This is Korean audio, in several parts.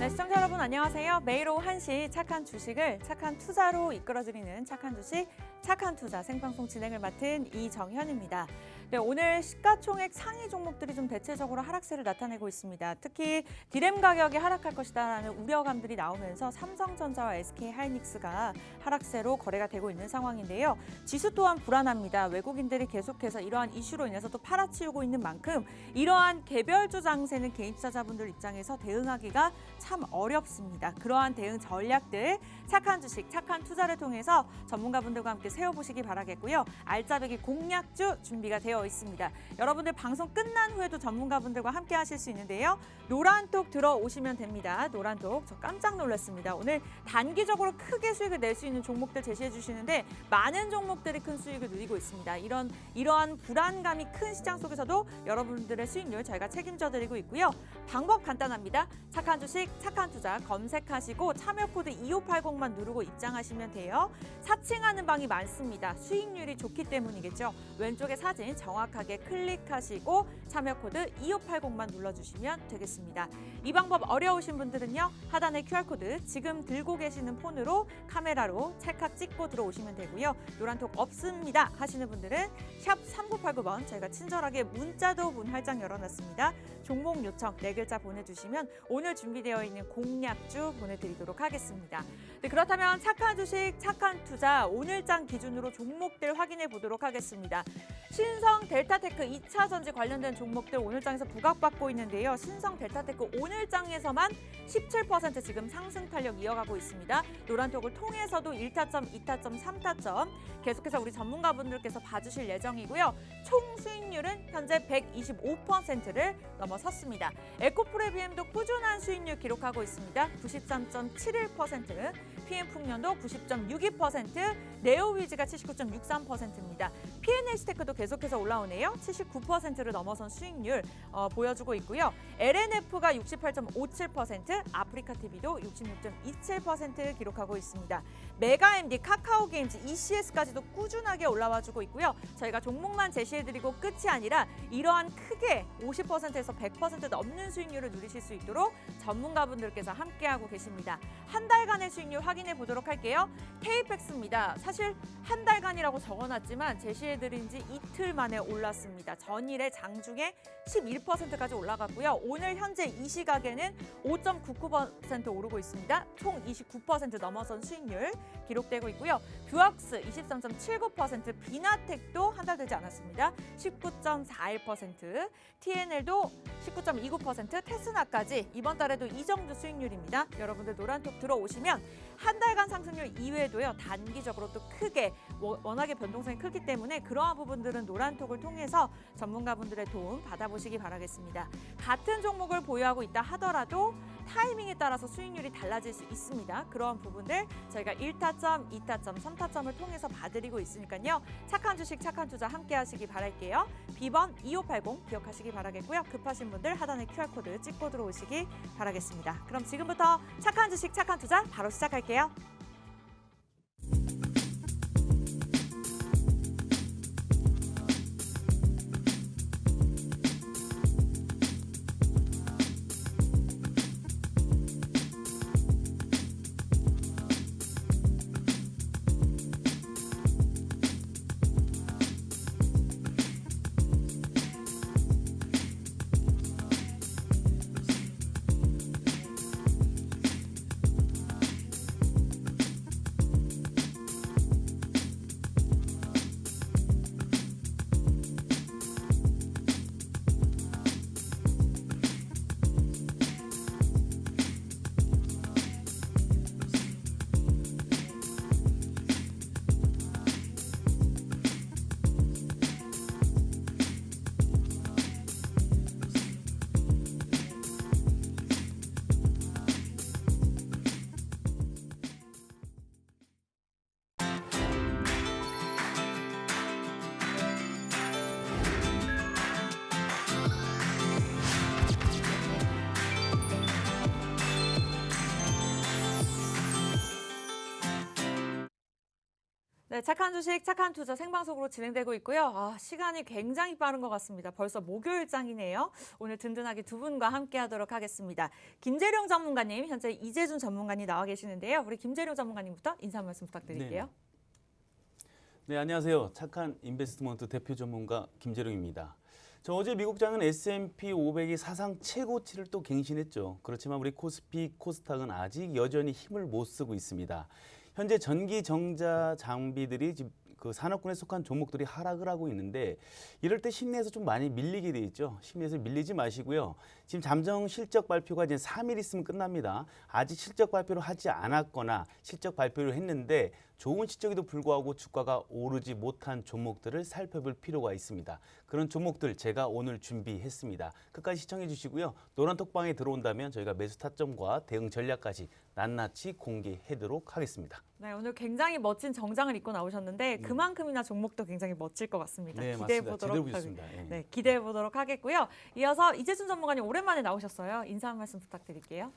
네, 시청자 여러분 안녕하세요. 매일 오후 1시 착한 주식을 착한 투자로 이끌어드리는 착한 주식, 착한 투자 생방송 진행을 맡은 이정현입니다. 네, 오늘 시가총액 상위 종목들이 좀 대체적으로 하락세를 나타내고 있습니다. 특히 디램 가격이 하락할 것이다라는 우려감들이 나오면서 삼성전자와 SK하이닉스가 하락세로 거래가 되고 있는 상황인데요. 지수 또한 불안합니다. 외국인들이 계속해서 이러한 이슈로 인해서 또 팔아치우고 있는 만큼 이러한 개별주 장세는 개인 투자자분들 입장에서 대응하기가 참 어렵습니다. 그러한 대응 전략들 착한 주식, 착한 투자를 통해서 전문가분들과 함께 세워보시기 바라겠고요. 알짜배기 공략주 준비가 되어 있습니다. 여러분들 방송 끝난 후에도 전문가분들과 함께 하실 수 있는데요. 노란톡 들어오시면 됩니다. 노란톡 저 깜짝 놀랐습니다. 오늘 단기적으로 크게 수익을 낼 수 있는 종목들 제시해 주시는데 많은 종목들이 큰 수익을 누리고 있습니다. 이러한 불안감이 큰 시장 속에서도 여러분들의 수익률 저희가 책임져 드리고 있고요. 방법 간단합니다. 착한 주식, 착한 투자 검색하시고 참여 코드 2580만 누르고 입장하시면 돼요. 사칭하는 방이 많습니다. 수익률이 좋기 때문이겠죠. 왼쪽에 사진 정확하게 클릭하시고 참여 코드 2580만 눌러주시면 되겠습니다. 이 방법 어려우신 분들은요. 하단의 QR코드 지금 들고 계시는 폰으로 카메라로 찰칵 찍고 들어오시면 되고요. 노란톡 없습니다 하시는 분들은 샵 3989번 저희가 친절하게 문자도 문 활짝 열어놨습니다. 종목 요청 4글자 보내주시면 오늘 준비되어 있는 공략주 보내드리도록 하겠습니다. 네, 그렇다면 착한 주식, 착한 투자 오늘장 기준으로 종목들 확인해 보도록 하겠습니다. 신성 델타테크 2차 전지 관련된 종목들 오늘장에서 부각받고 있는데요. 신성 델타테크 오늘장에서만 17% 지금 상승 탄력 이어가고 있습니다. 노란톡을 통해서도 1타점, 2타점, 3타점 계속해서 우리 전문가분들께서 봐주실 예정이고요. 총 수익률은 현재 125%를 넘어섰습니다. 에코프레비엠도 꾸준한 수익률 기록하고 있습니다. 93.71%, PM풍년도 90.62%, 네오위즈가 79.63%입니다. PNS테크도 계속해서 올라오네요. 79%를 넘어선 수익률 보여주고 있고요. LNF가 68.57%, 아프리카TV도 66.27% 기록하고 있습니다. 메가MD, 카카오게임즈, ECS까지도 꾸준하게 올라와주고 있고요. 저희가 종목만 제시해드리고 끝이 아니라 이러한 크게 50%에서 100% 넘는 수익률을 누리실 수 있도록 전문가분들께서 함께하고 계십니다. 한 달간의 수익률 확인해 보도록 할게요. KFX입니다. 사실 한 달간이라고 적어놨지만 제시해드린 지 이틀 만에 올랐습니다. 전일에 장중에 11%까지 올라갔고요. 오늘 현재 이 시각에는 5.99% 오르고 있습니다. 총 29% 넘어선 수익률 기록되고 있고요. 뷰악스 23.79%, 비나텍도 한 달 되지 않았습니다. 19.41%, TNL도 19.29%, 테스나까지 이번 달에도 이 정도 수익률입니다. 여러분들 노란톡 들어오시면 한 달간 상승률 이외에도요. 단기적으로 또 크게 워낙에 변동성이 크기 때문에 그러한 부분들은 노란톡을 통해서 전문가분들의 도움 받아보시기 바라겠습니다. 같은 종목을 보유하고 있다 하더라도 타이밍에 따라서 수익률이 달라질 수 있습니다. 그러한 부분들 저희가 1타점, 2타점, 3타점을 통해서 봐드리고 있으니까요. 착한 주식, 착한 투자 함께 하시기 바랄게요. B번 2580 기억하시기 바라겠고요. 급하신 분들 하단에 QR코드 찍고 들어오시기 바라겠습니다. 그럼 지금부터 착한 주식, 착한 투자 바로 시작할게요. 네, 착한 주식, 착한 투자 생방송으로 진행되고 있고요. 시간이 굉장히 빠른 것 같습니다. 벌써 목요일장이네요. 오늘 든든하게 두 분과 함께 하도록 하겠습니다. 김재룡 전문가님, 현재 이재준 전문가님 나와 계시는데요. 우리 김재룡 전문가님부터 인사 말씀 부탁드릴게요. 네, 안녕하세요. 착한 인베스트먼트 대표 전문가 김재룡입니다. 어제 미국장은 S&P 500이 사상 최고치를 또 갱신했죠. 그렇지만 우리 코스피, 코스닥은 아직 여전히 힘을 못 쓰고 있습니다. 현재 전기 정자 장비들이 그 산업군에 속한 종목들이 하락을 하고 있는데 이럴 때 심리에서 좀 많이 밀리게 돼 있죠. 심리에서 밀리지 마시고요. 지금 잠정 실적 발표가 이제 3일 있으면 끝납니다. 아직 실적 발표를 하지 않았거나 실적 발표를 했는데 좋은 실적에도 불구하고 주가가 오르지 못한 종목들을 살펴볼 필요가 있습니다. 그런 종목들 제가 오늘 준비했습니다. 끝까지 시청해 주시고요. 노란톡방에 들어온다면 저희가 매수 타점과 대응 전략까지 낱낱이 공개하도록 하겠습니다. 네, 오늘 굉장히 멋진 정장을 입고 나오셨는데 그만큼이나 종목도 굉장히 멋질 것 같습니다. 네, 기대해 맞습니다. 보도록 제대로 보셨습니다. 네, 기대해 보도록 하겠고요. 이어서 이재준 전문가님 오랜만에 나오셨어요. 인사 한 말씀 부탁드릴게요.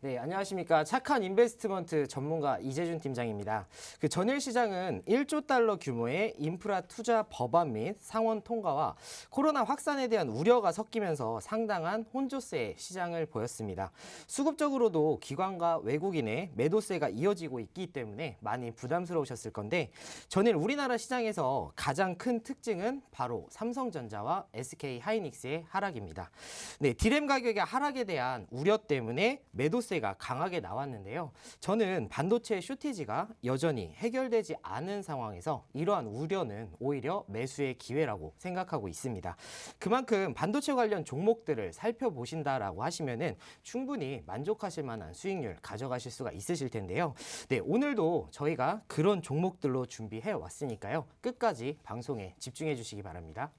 네, 안녕하십니까. 착한 인베스트먼트 전문가 이재준 팀장입니다. 전일 시장은 1조 달러 규모의 인프라 투자 법안 및 상원 통과와 코로나 확산에 대한 우려가 섞이면서 상당한 혼조세의 시장을 보였습니다. 수급적으로도 기관과 외국인의 매도세가 이어지고 있기 때문에 많이 부담스러우셨을 건데 전일 우리나라 시장에서 가장 큰 특징은 바로 삼성전자와 SK하이닉스의 하락입니다. 네, 디램 가격의 하락에 대한 우려 때문에 매도세가 강하게 나왔는데요. 저는 반도체 쇼티지가 여전히 해결되지 않은 상황에서 이러한 우려는 오히려 매수의 기회라고 생각하고 있습니다. 그만큼 반도체 관련 종목들을 살펴보신다라고 하시면은 충분히 만족하실 만한 수익률 가져가실 수가 있으실 텐데요. 네, 오늘도 저희가 그런 종목들로 준비해 왔으니까요. 끝까지 방송에 집중해 주시기 바랍니다.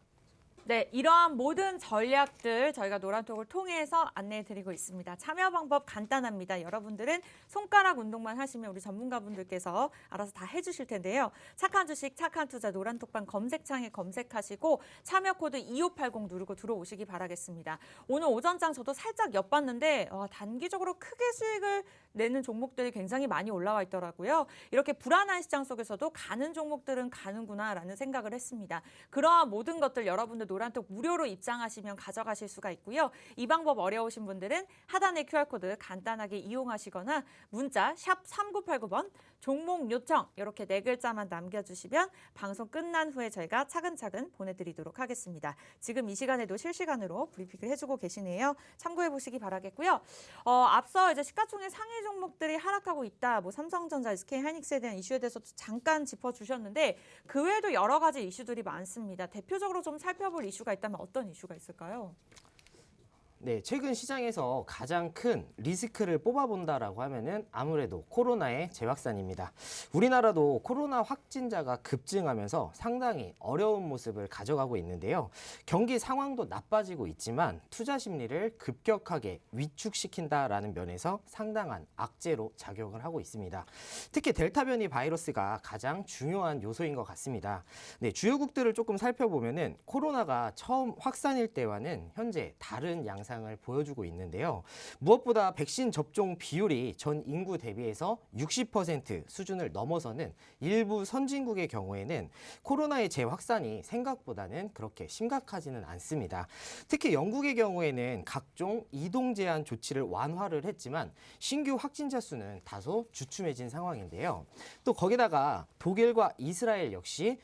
네, 이러한 모든 전략들 저희가 노란톡을 통해서 안내해 드리고 있습니다. 참여 방법 간단합니다. 여러분들은 손가락 운동만 하시면 우리 전문가분들께서 알아서 다 해주실 텐데요. 착한 주식, 착한 투자 노란톡방 검색창에 검색하시고 참여 코드 2580 누르고 들어오시기 바라겠습니다. 오늘 오전장 저도 살짝 엿봤는데 단기적으로 크게 수익을 내는 종목들이 굉장히 많이 올라와 있더라고요. 이렇게 불안한 시장 속에서도 가는 종목들은 가는구나라는 생각을 했습니다. 그러한 모든 것들 여러분들 노란톡 무료로 입장하시면 가져가실 수가 있고요. 이 방법 어려우신 분들은 하단의 QR코드 간단하게 이용하시거나 문자 샵 3989번 종목 요청 이렇게 4글자만 남겨주시면 방송 끝난 후에 저희가 차근차근 보내드리도록 하겠습니다. 지금 이 시간에도 실시간으로 브리핑을 해주고 계시네요. 참고해 보시기 바라겠고요. 앞서 이제 시가총액 상위 종목들이 하락하고 있다. 삼성전자, SK하이닉스에 대한 이슈에 대해서도 잠깐 짚어주셨는데 그 외에도 여러 가지 이슈들이 많습니다. 대표적으로 좀 살펴볼 이슈가 있다면 어떤 이슈가 있을까요? 네, 최근 시장에서 가장 큰 리스크를 뽑아본다라고 하면은 아무래도 코로나의 재확산입니다. 우리나라도 코로나 확진자가 급증하면서 상당히 어려운 모습을 가져가고 있는데요. 경기 상황도 나빠지고 있지만 투자 심리를 급격하게 위축시킨다라는 면에서 상당한 악재로 작용을 하고 있습니다. 특히 델타 변이 바이러스가 가장 중요한 요소인 것 같습니다. 네, 주요국들을 조금 살펴보면은 코로나가 처음 확산일 때와는 현재 다른 양상을 보여주고 있는데요. 무엇보다 백신 접종 비율이 전 인구 대비해서 60% 수준을 넘어서는 일부 선진국의 경우에는 코로나의 재확산이 생각보다는 그렇게 심각하지는 않습니다. 특히 영국의 경우에는 각종 이동 제한 조치를 완화를 했지만 신규 확진자 수는 다소 주춤해진 상황인데요. 또 거기다가 독일과 이스라엘 역시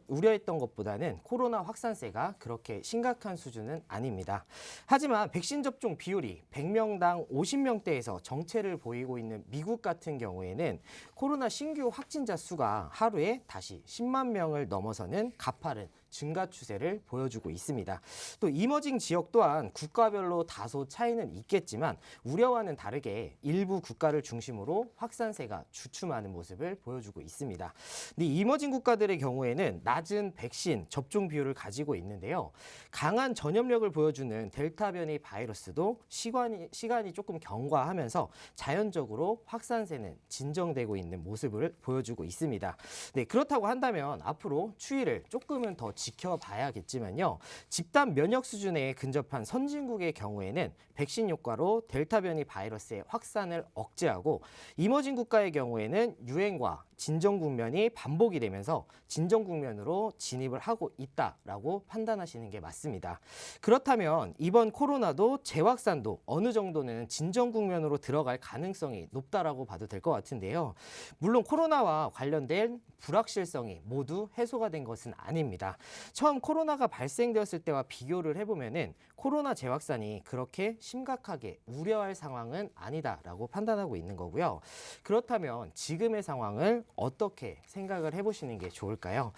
우려했던 것보다는 코로나 확산세가 그렇게 심각한 수준은 아닙니다. 하지만 백신 접종 비율이 100명당 50명대에서 정체를 보이고 있는 미국 같은 경우에는 코로나 신규 확진자 수가 하루에 다시 10만 명을 넘어서는 가파른 증가 추세를 보여주고 있습니다. 또 이머징 지역 또한 국가별로 다소 차이는 있겠지만 우려와는 다르게 일부 국가를 중심으로 확산세가 주춤하는 모습을 보여주고 있습니다. 근데 이머징 국가들의 경우에는 낮은 백신 접종 비율을 가지고 있는데요. 강한 전염력을 보여주는 델타 변이 바이러스도 시간이 조금 경과하면서 자연적으로 확산세는 진정되고 있는 모습을 보여주고 있습니다. 네, 그렇다고 한다면 앞으로 추이를 조금은 더 지켜봐야겠지만요. 집단 면역 수준에 근접한 선진국의 경우에는 백신 효과로 델타 변이 바이러스의 확산을 억제하고 이머징 국가의 경우에는 유행과 진정 국면이 반복이 되면서 진정 국면으로 진입을 하고 있다라고 판단하시는 게 맞습니다. 그렇다면 이번 코로나도 재확산도 어느 정도는 진정 국면으로 들어갈 가능성이 높다라고 봐도 될 것 같은데요. 물론 코로나와 관련된 불확실성이 모두 해소가 된 것은 아닙니다. 처음 코로나가 발생되었을 때와 비교를 해보면은 코로나 재확산이 그렇게 심각하게 우려할 상황은 아니다라고 판단하고 있는 거고요. 그렇다면 지금의 상황을 어떻게 생각을 해보시는 게 좋을까요?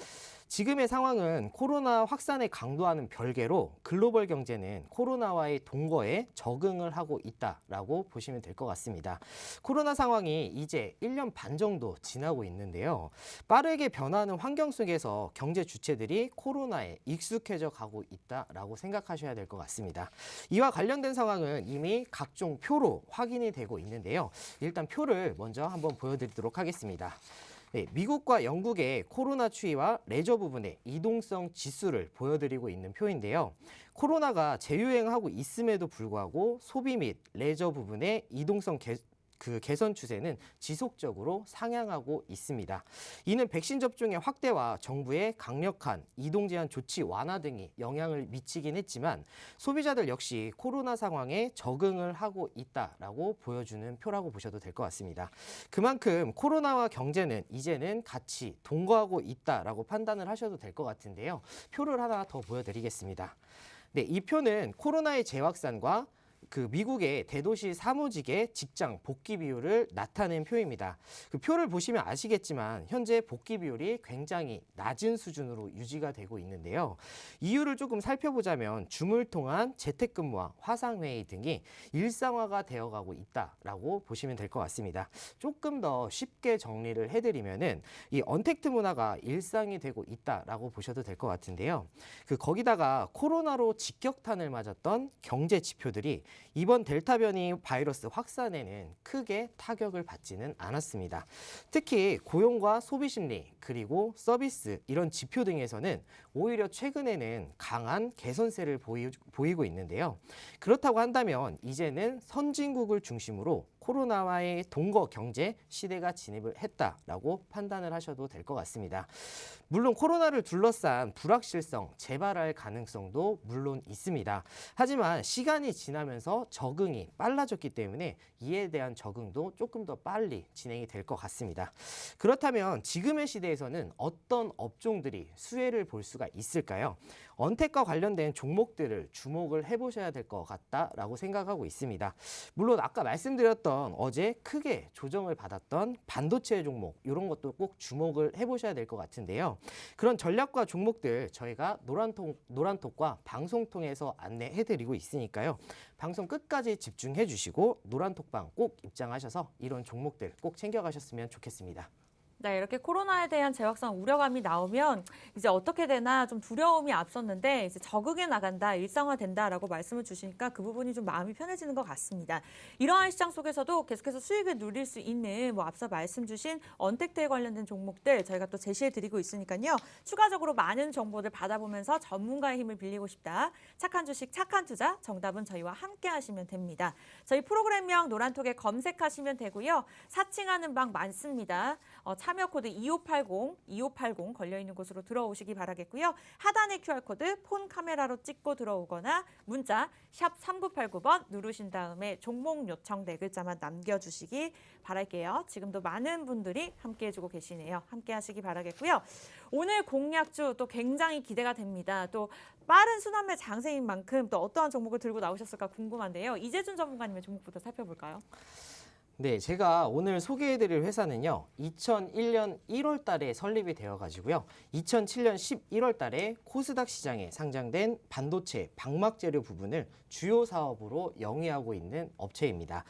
지금의 상황은 코로나 확산의 강도와는 별개로 글로벌 경제는 코로나와의 동거에 적응을 하고 있다라고 보시면 될 것 같습니다. 코로나 상황이 이제 1년 반 정도 지나고 있는데요. 빠르게 변화하는 환경 속에서 경제 주체들이 코로나에 익숙해져 가고 있다라고 생각하셔야 될 것 같습니다. 이와 관련된 상황은 이미 각종 표로 확인이 되고 있는데요. 일단 표를 먼저 한번 보여드리도록 하겠습니다. 네, 미국과 영국의 코로나 추이와 레저 부분의 이동성 지수를 보여드리고 있는 표인데요. 코로나가 재유행하고 있음에도 불구하고 소비 및 레저 부분의 이동성 개선 추세는 지속적으로 상향하고 있습니다. 이는 백신 접종의 확대와 정부의 강력한 이동 제한 조치 완화 등이 영향을 미치긴 했지만 소비자들 역시 코로나 상황에 적응을 하고 있다라고 보여주는 표라고 보셔도 될 것 같습니다. 그만큼 코로나와 경제는 이제는 같이 동거하고 있다라고 판단을 하셔도 될 것 같은데요. 표를 하나 더 보여드리겠습니다. 네, 이 표는 코로나의 재확산과 미국의 대도시 사무직의 직장 복귀 비율을 나타낸 표입니다. 그 표를 보시면 아시겠지만 현재 복귀 비율이 굉장히 낮은 수준으로 유지가 되고 있는데요. 이유를 조금 살펴보자면 줌을 통한 재택근무와 화상회의 등이 일상화가 되어가고 있다라고 보시면 될 것 같습니다. 조금 더 쉽게 정리를 해드리면은 이 언택트 문화가 일상이 되고 있다라고 보셔도 될 것 같은데요. 거기다가 코로나로 직격탄을 맞았던 경제 지표들이 이번 델타 변이 바이러스 확산에는 크게 타격을 받지는 않았습니다. 특히 고용과 소비 심리 그리고 서비스 이런 지표 등에서는 오히려 최근에는 강한 개선세를 보이고 있는데요. 그렇다고 한다면 이제는 선진국을 중심으로 코로나와의 동거 경제 시대가 진입을 했다라고 판단을 하셔도 될 것 같습니다. 물론 코로나를 둘러싼 불확실성, 재발할 가능성도 물론 있습니다. 하지만 시간이 지나면서 적응이 빨라졌기 때문에 이에 대한 적응도 조금 더 빨리 진행이 될 것 같습니다. 그렇다면 지금의 시대에서는 어떤 업종들이 수혜를 볼 수가 있을까요? 언택과 관련된 종목들을 주목을 해보셔야 될 것 같다라고 생각하고 있습니다. 물론 아까 말씀드렸던 어제 크게 조정을 받았던 반도체 종목 이런 것도 꼭 주목을 해보셔야 될 것 같은데요. 그런 전략과 종목들 저희가 노란톡과 방송 통해서 안내해드리고 있으니까요. 방송 끝까지 집중해 주시고 노란톡방 꼭 입장하셔서 이런 종목들 꼭 챙겨가셨으면 좋겠습니다. 네, 이렇게 코로나에 대한 재확산 우려감이 나오면 이제 어떻게 되나 좀 두려움이 앞섰는데 이제 적응해 나간다, 일상화된다라고 말씀을 주시니까 그 부분이 좀 마음이 편해지는 것 같습니다. 이러한 시장 속에서도 계속해서 수익을 누릴 수 있는 앞서 말씀 주신 언택트에 관련된 종목들 저희가 또 제시해드리고 있으니까요. 추가적으로 많은 정보들 받아보면서 전문가의 힘을 빌리고 싶다. 착한 주식, 착한 투자 정답은 저희와 함께 하시면 됩니다. 저희 프로그램명 노란톡에 검색하시면 되고요. 사칭하는 방 많습니다. 참여 코드 2580 걸려있는 곳으로 들어오시기 바라겠고요. 하단의 QR코드 폰 카메라로 찍고 들어오거나 문자 샵 3989번 누르신 다음에 종목 요청 4글자만 남겨주시기 바랄게요. 지금도 많은 분들이 함께해주고 계시네요. 함께하시기 바라겠고요. 오늘 공략주 또 굉장히 기대가 됩니다. 또 빠른 순환매 장세인 만큼 또 어떠한 종목을 들고 나오셨을까 궁금한데요. 이재준 전문가님의 종목부터 살펴볼까요? 네, 제가 오늘 소개해드릴 회사는요. 2001년 1월 달에 설립이 되어가지고요. 2007년 11월 달에 코스닥 시장에 상장된 반도체 방막 재료 부분을 주요 사업으로 영위하고 있는 업체입니다.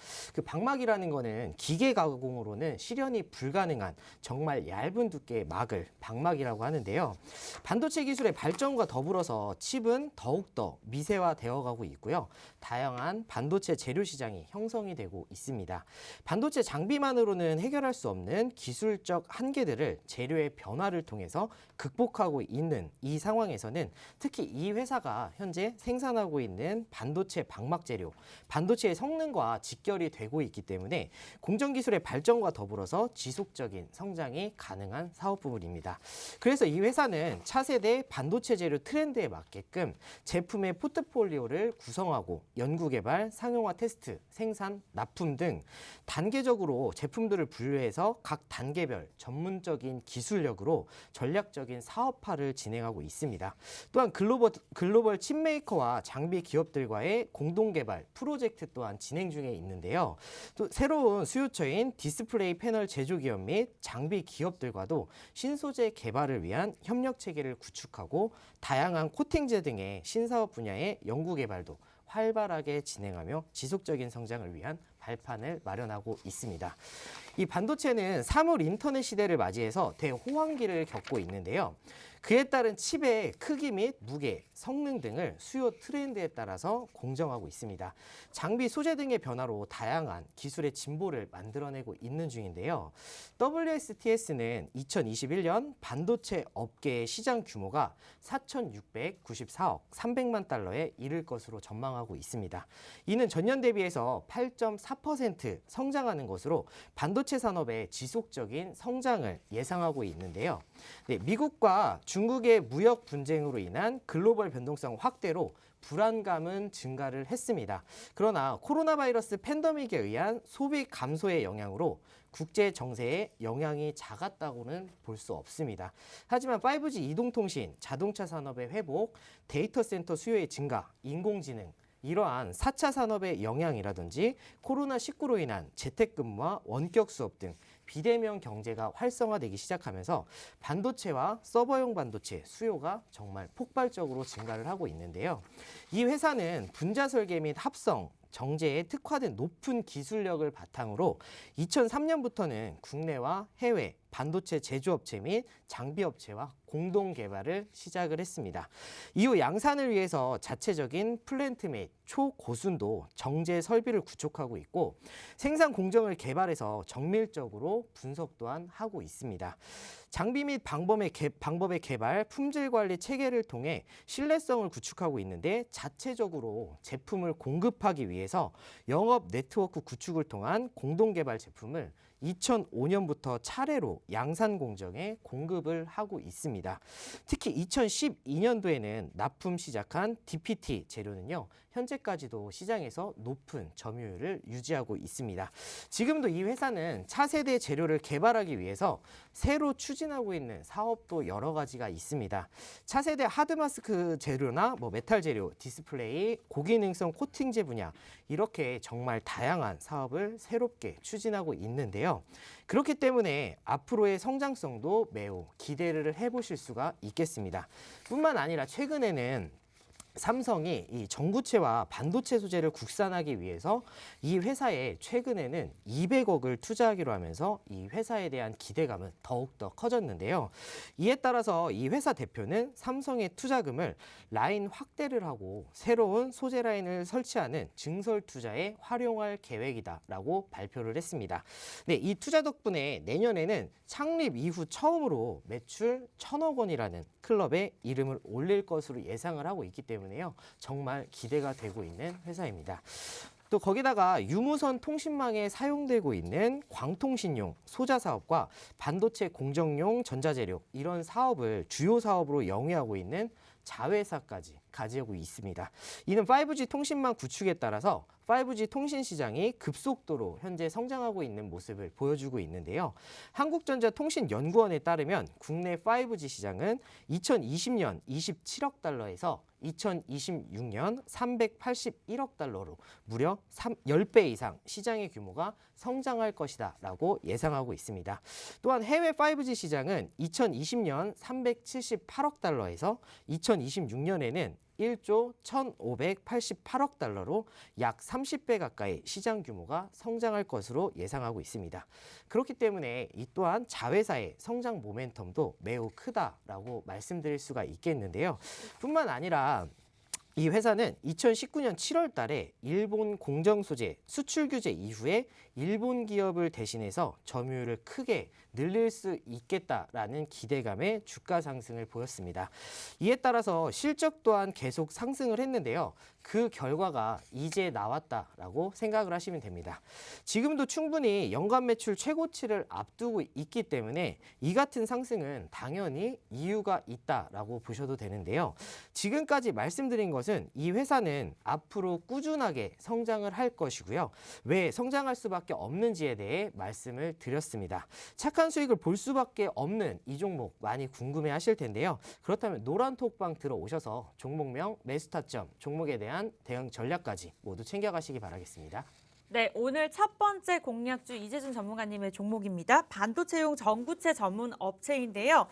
방막이라는 거는 기계 가공으로는 실현이 불가능한 정말 얇은 두께의 막을 방막이라고 하는데요. 반도체 기술의 발전과 더불어서 칩은 더욱더 미세화되어 가고 있고요. 다양한 반도체 재료 시장이 형성이 되고 있습니다. 반도체 장비만으로는 해결할 수 없는 기술적 한계들을 재료의 변화를 통해서 극복하고 있는 이 상황에서는 특히 이 회사가 현재 생산하고 있는 반도체 방막 재료, 반도체의 성능과 직결이 되고 있기 때문에 공정 기술의 발전과 더불어서 지속적인 성장이 가능한 사업 부분입니다. 그래서 이 회사는 차세대 반도체 재료 트렌드에 맞게끔 제품의 포트폴리오를 구성하고 연구 개발, 상용화 테스트, 생산, 납품 등 단계적으로 제품들을 분류해서 각 단계별 전문적인 기술력으로 전략적인 사업화를 진행하고 있습니다. 또한 글로벌 칩메이커와 장비 기업들과의 공동 개발 프로젝트 또한 진행 중에 있는데요. 또 새로운 수요처인 디스플레이 패널 제조 기업 및 장비 기업들과도 신소재 개발을 위한 협력 체계를 구축하고 다양한 코팅제 등의 신사업 분야의 연구 개발도 활발하게 진행하며 지속적인 성장을 위한 발판을 마련하고 있습니다. 이 반도체는 사물 인터넷 시대를 맞이해서 대호황기를 겪고 있는데요. 그에 따른 칩의 크기 및 무게, 성능 등을 수요 트렌드에 따라서 공정하고 있습니다. 장비 소재 등의 변화로 다양한 기술의 진보를 만들어내고 있는 중인데요. WSTS는 2021년 반도체 업계의 시장 규모가 4,694억 300만 달러에 이를 것으로 전망하고 있습니다. 이는 전년 대비해서 8.4% 성장하는 것으로 반도체 산업의 지속적인 성장을 예상하고 있는데요. 네, 미국과 중국의 무역 분쟁으로 인한 글로벌 변동성 확대로 불안감은 증가를 했습니다. 그러나 코로나 바이러스 팬데믹에 의한 소비 감소의 영향으로 국제 정세에 영향이 작았다고는 볼 수 없습니다. 하지만 5G 이동통신, 자동차 산업의 회복, 데이터 센터 수요의 증가, 인공지능, 이러한 4차 산업의 영향이라든지 코로나19로 인한 재택근무와 원격 수업 등 비대면 경제가 활성화되기 시작하면서 반도체와 서버용 반도체 수요가 정말 폭발적으로 증가를 하고 있는데요. 이 회사는 분자 설계 및 합성, 정제에 특화된 높은 기술력을 바탕으로 2003년부터는 국내와 해외 반도체 제조업체 및 장비업체와 공동 개발을 시작을 했습니다. 이후 양산을 위해서 자체적인 플랜트 및 초고순도 정제 설비를 구축하고 있고 생산 공정을 개발해서 정밀적으로 분석 또한 하고 있습니다. 장비 및 방법의 개발, 품질 관리 체계를 통해 신뢰성을 구축하고 있는데 자체적으로 제품을 공급하기 위해서 영업 네트워크 구축을 통한 공동 개발 제품을 2005년부터 차례로 양산 공정에 공급을 하고 있습니다. 특히 2012년도에는 납품 시작한 DPT 재료는요, 현재까지도 시장에서 높은 점유율을 유지하고 있습니다. 지금도 이 회사는 차세대 재료를 개발하기 위해서 새로 추진하고 있는 사업도 여러 가지가 있습니다. 차세대 하드마스크 재료나 메탈 재료, 디스플레이, 고기능성 코팅제 분야 이렇게 정말 다양한 사업을 새롭게 추진하고 있는데요. 그렇기 때문에 앞으로의 성장성도 매우 기대를 해보실 수가 있겠습니다. 뿐만 아니라 최근에는 삼성이 이 전구체와 반도체 소재를 국산하기 위해서 이 회사에 최근에는 200억을 투자하기로 하면서 이 회사에 대한 기대감은 더욱더 커졌는데요. 이에 따라서 이 회사 대표는 삼성의 투자금을 라인 확대를 하고 새로운 소재 라인을 설치하는 증설 투자에 활용할 계획이다라고 발표를 했습니다. 네, 이 투자 덕분에 내년에는 창립 이후 처음으로 매출 1,000억 원이라는 클럽에 이름을 올릴 것으로 예상을 하고 있기 때문에요. 정말 기대가 되고 있는 회사입니다. 또 거기다가 유무선 통신망에 사용되고 있는 광통신용 소자 사업과 반도체 공정용 전자재료 이런 사업을 주요 사업으로 영위하고 있는 자회사까지 가지고 있습니다. 이는 5G 통신망 구축에 따라서 5G 통신 시장이 급속도로 현재 성장하고 있는 모습을 보여주고 있는데요. 한국전자통신연구원에 따르면 국내 5G 시장은 2020년 27억 달러에서 2026년 381억 달러로 무려 10배 이상 시장의 규모가 성장할 것이다 라고 예상하고 있습니다. 또한 해외 5G 시장은 2020년 378억 달러에서 2026년에는 1조 1,588억 달러로 약 30배 가까이 시장 규모가 성장할 것으로 예상하고 있습니다. 그렇기 때문에 이 또한 자회사의 성장 모멘텀도 매우 크다라고 말씀드릴 수가 있겠는데요. 뿐만 아니라 이 회사는 2019년 7월 달에 일본 공정 소재 수출 규제 이후에 일본 기업을 대신해서 점유율을 크게 늘릴 수 있겠다라는 기대감에 주가 상승을 보였습니다. 이에 따라서 실적 또한 계속 상승을 했는데요. 그 결과가 이제 나왔다라고 생각을 하시면 됩니다. 지금도 충분히 연간 매출 최고치를 앞두고 있기 때문에 이 같은 상승은 당연히 이유가 있다라고 보셔도 되는데요. 지금까지 말씀드린 것은 이 회사는 앞으로 꾸준하게 성장을 할 것이고요. 왜 성장할 수밖에 없는지에 대해 말씀을 드렸습니다. 착한 수익을 볼 수밖에 없는 이 종목 많이 궁금해 하실 텐데요. 그렇다면 노란톡방 들어오셔서 종목명, 매수 타점, 종목에 대한 대응 전략까지 모두 챙겨가시기 바라겠습니다. 네, 오늘 첫 번째 공략주 이재준 전문가님의 종목입니다. 반도체용 전구체 전문 업체인데요.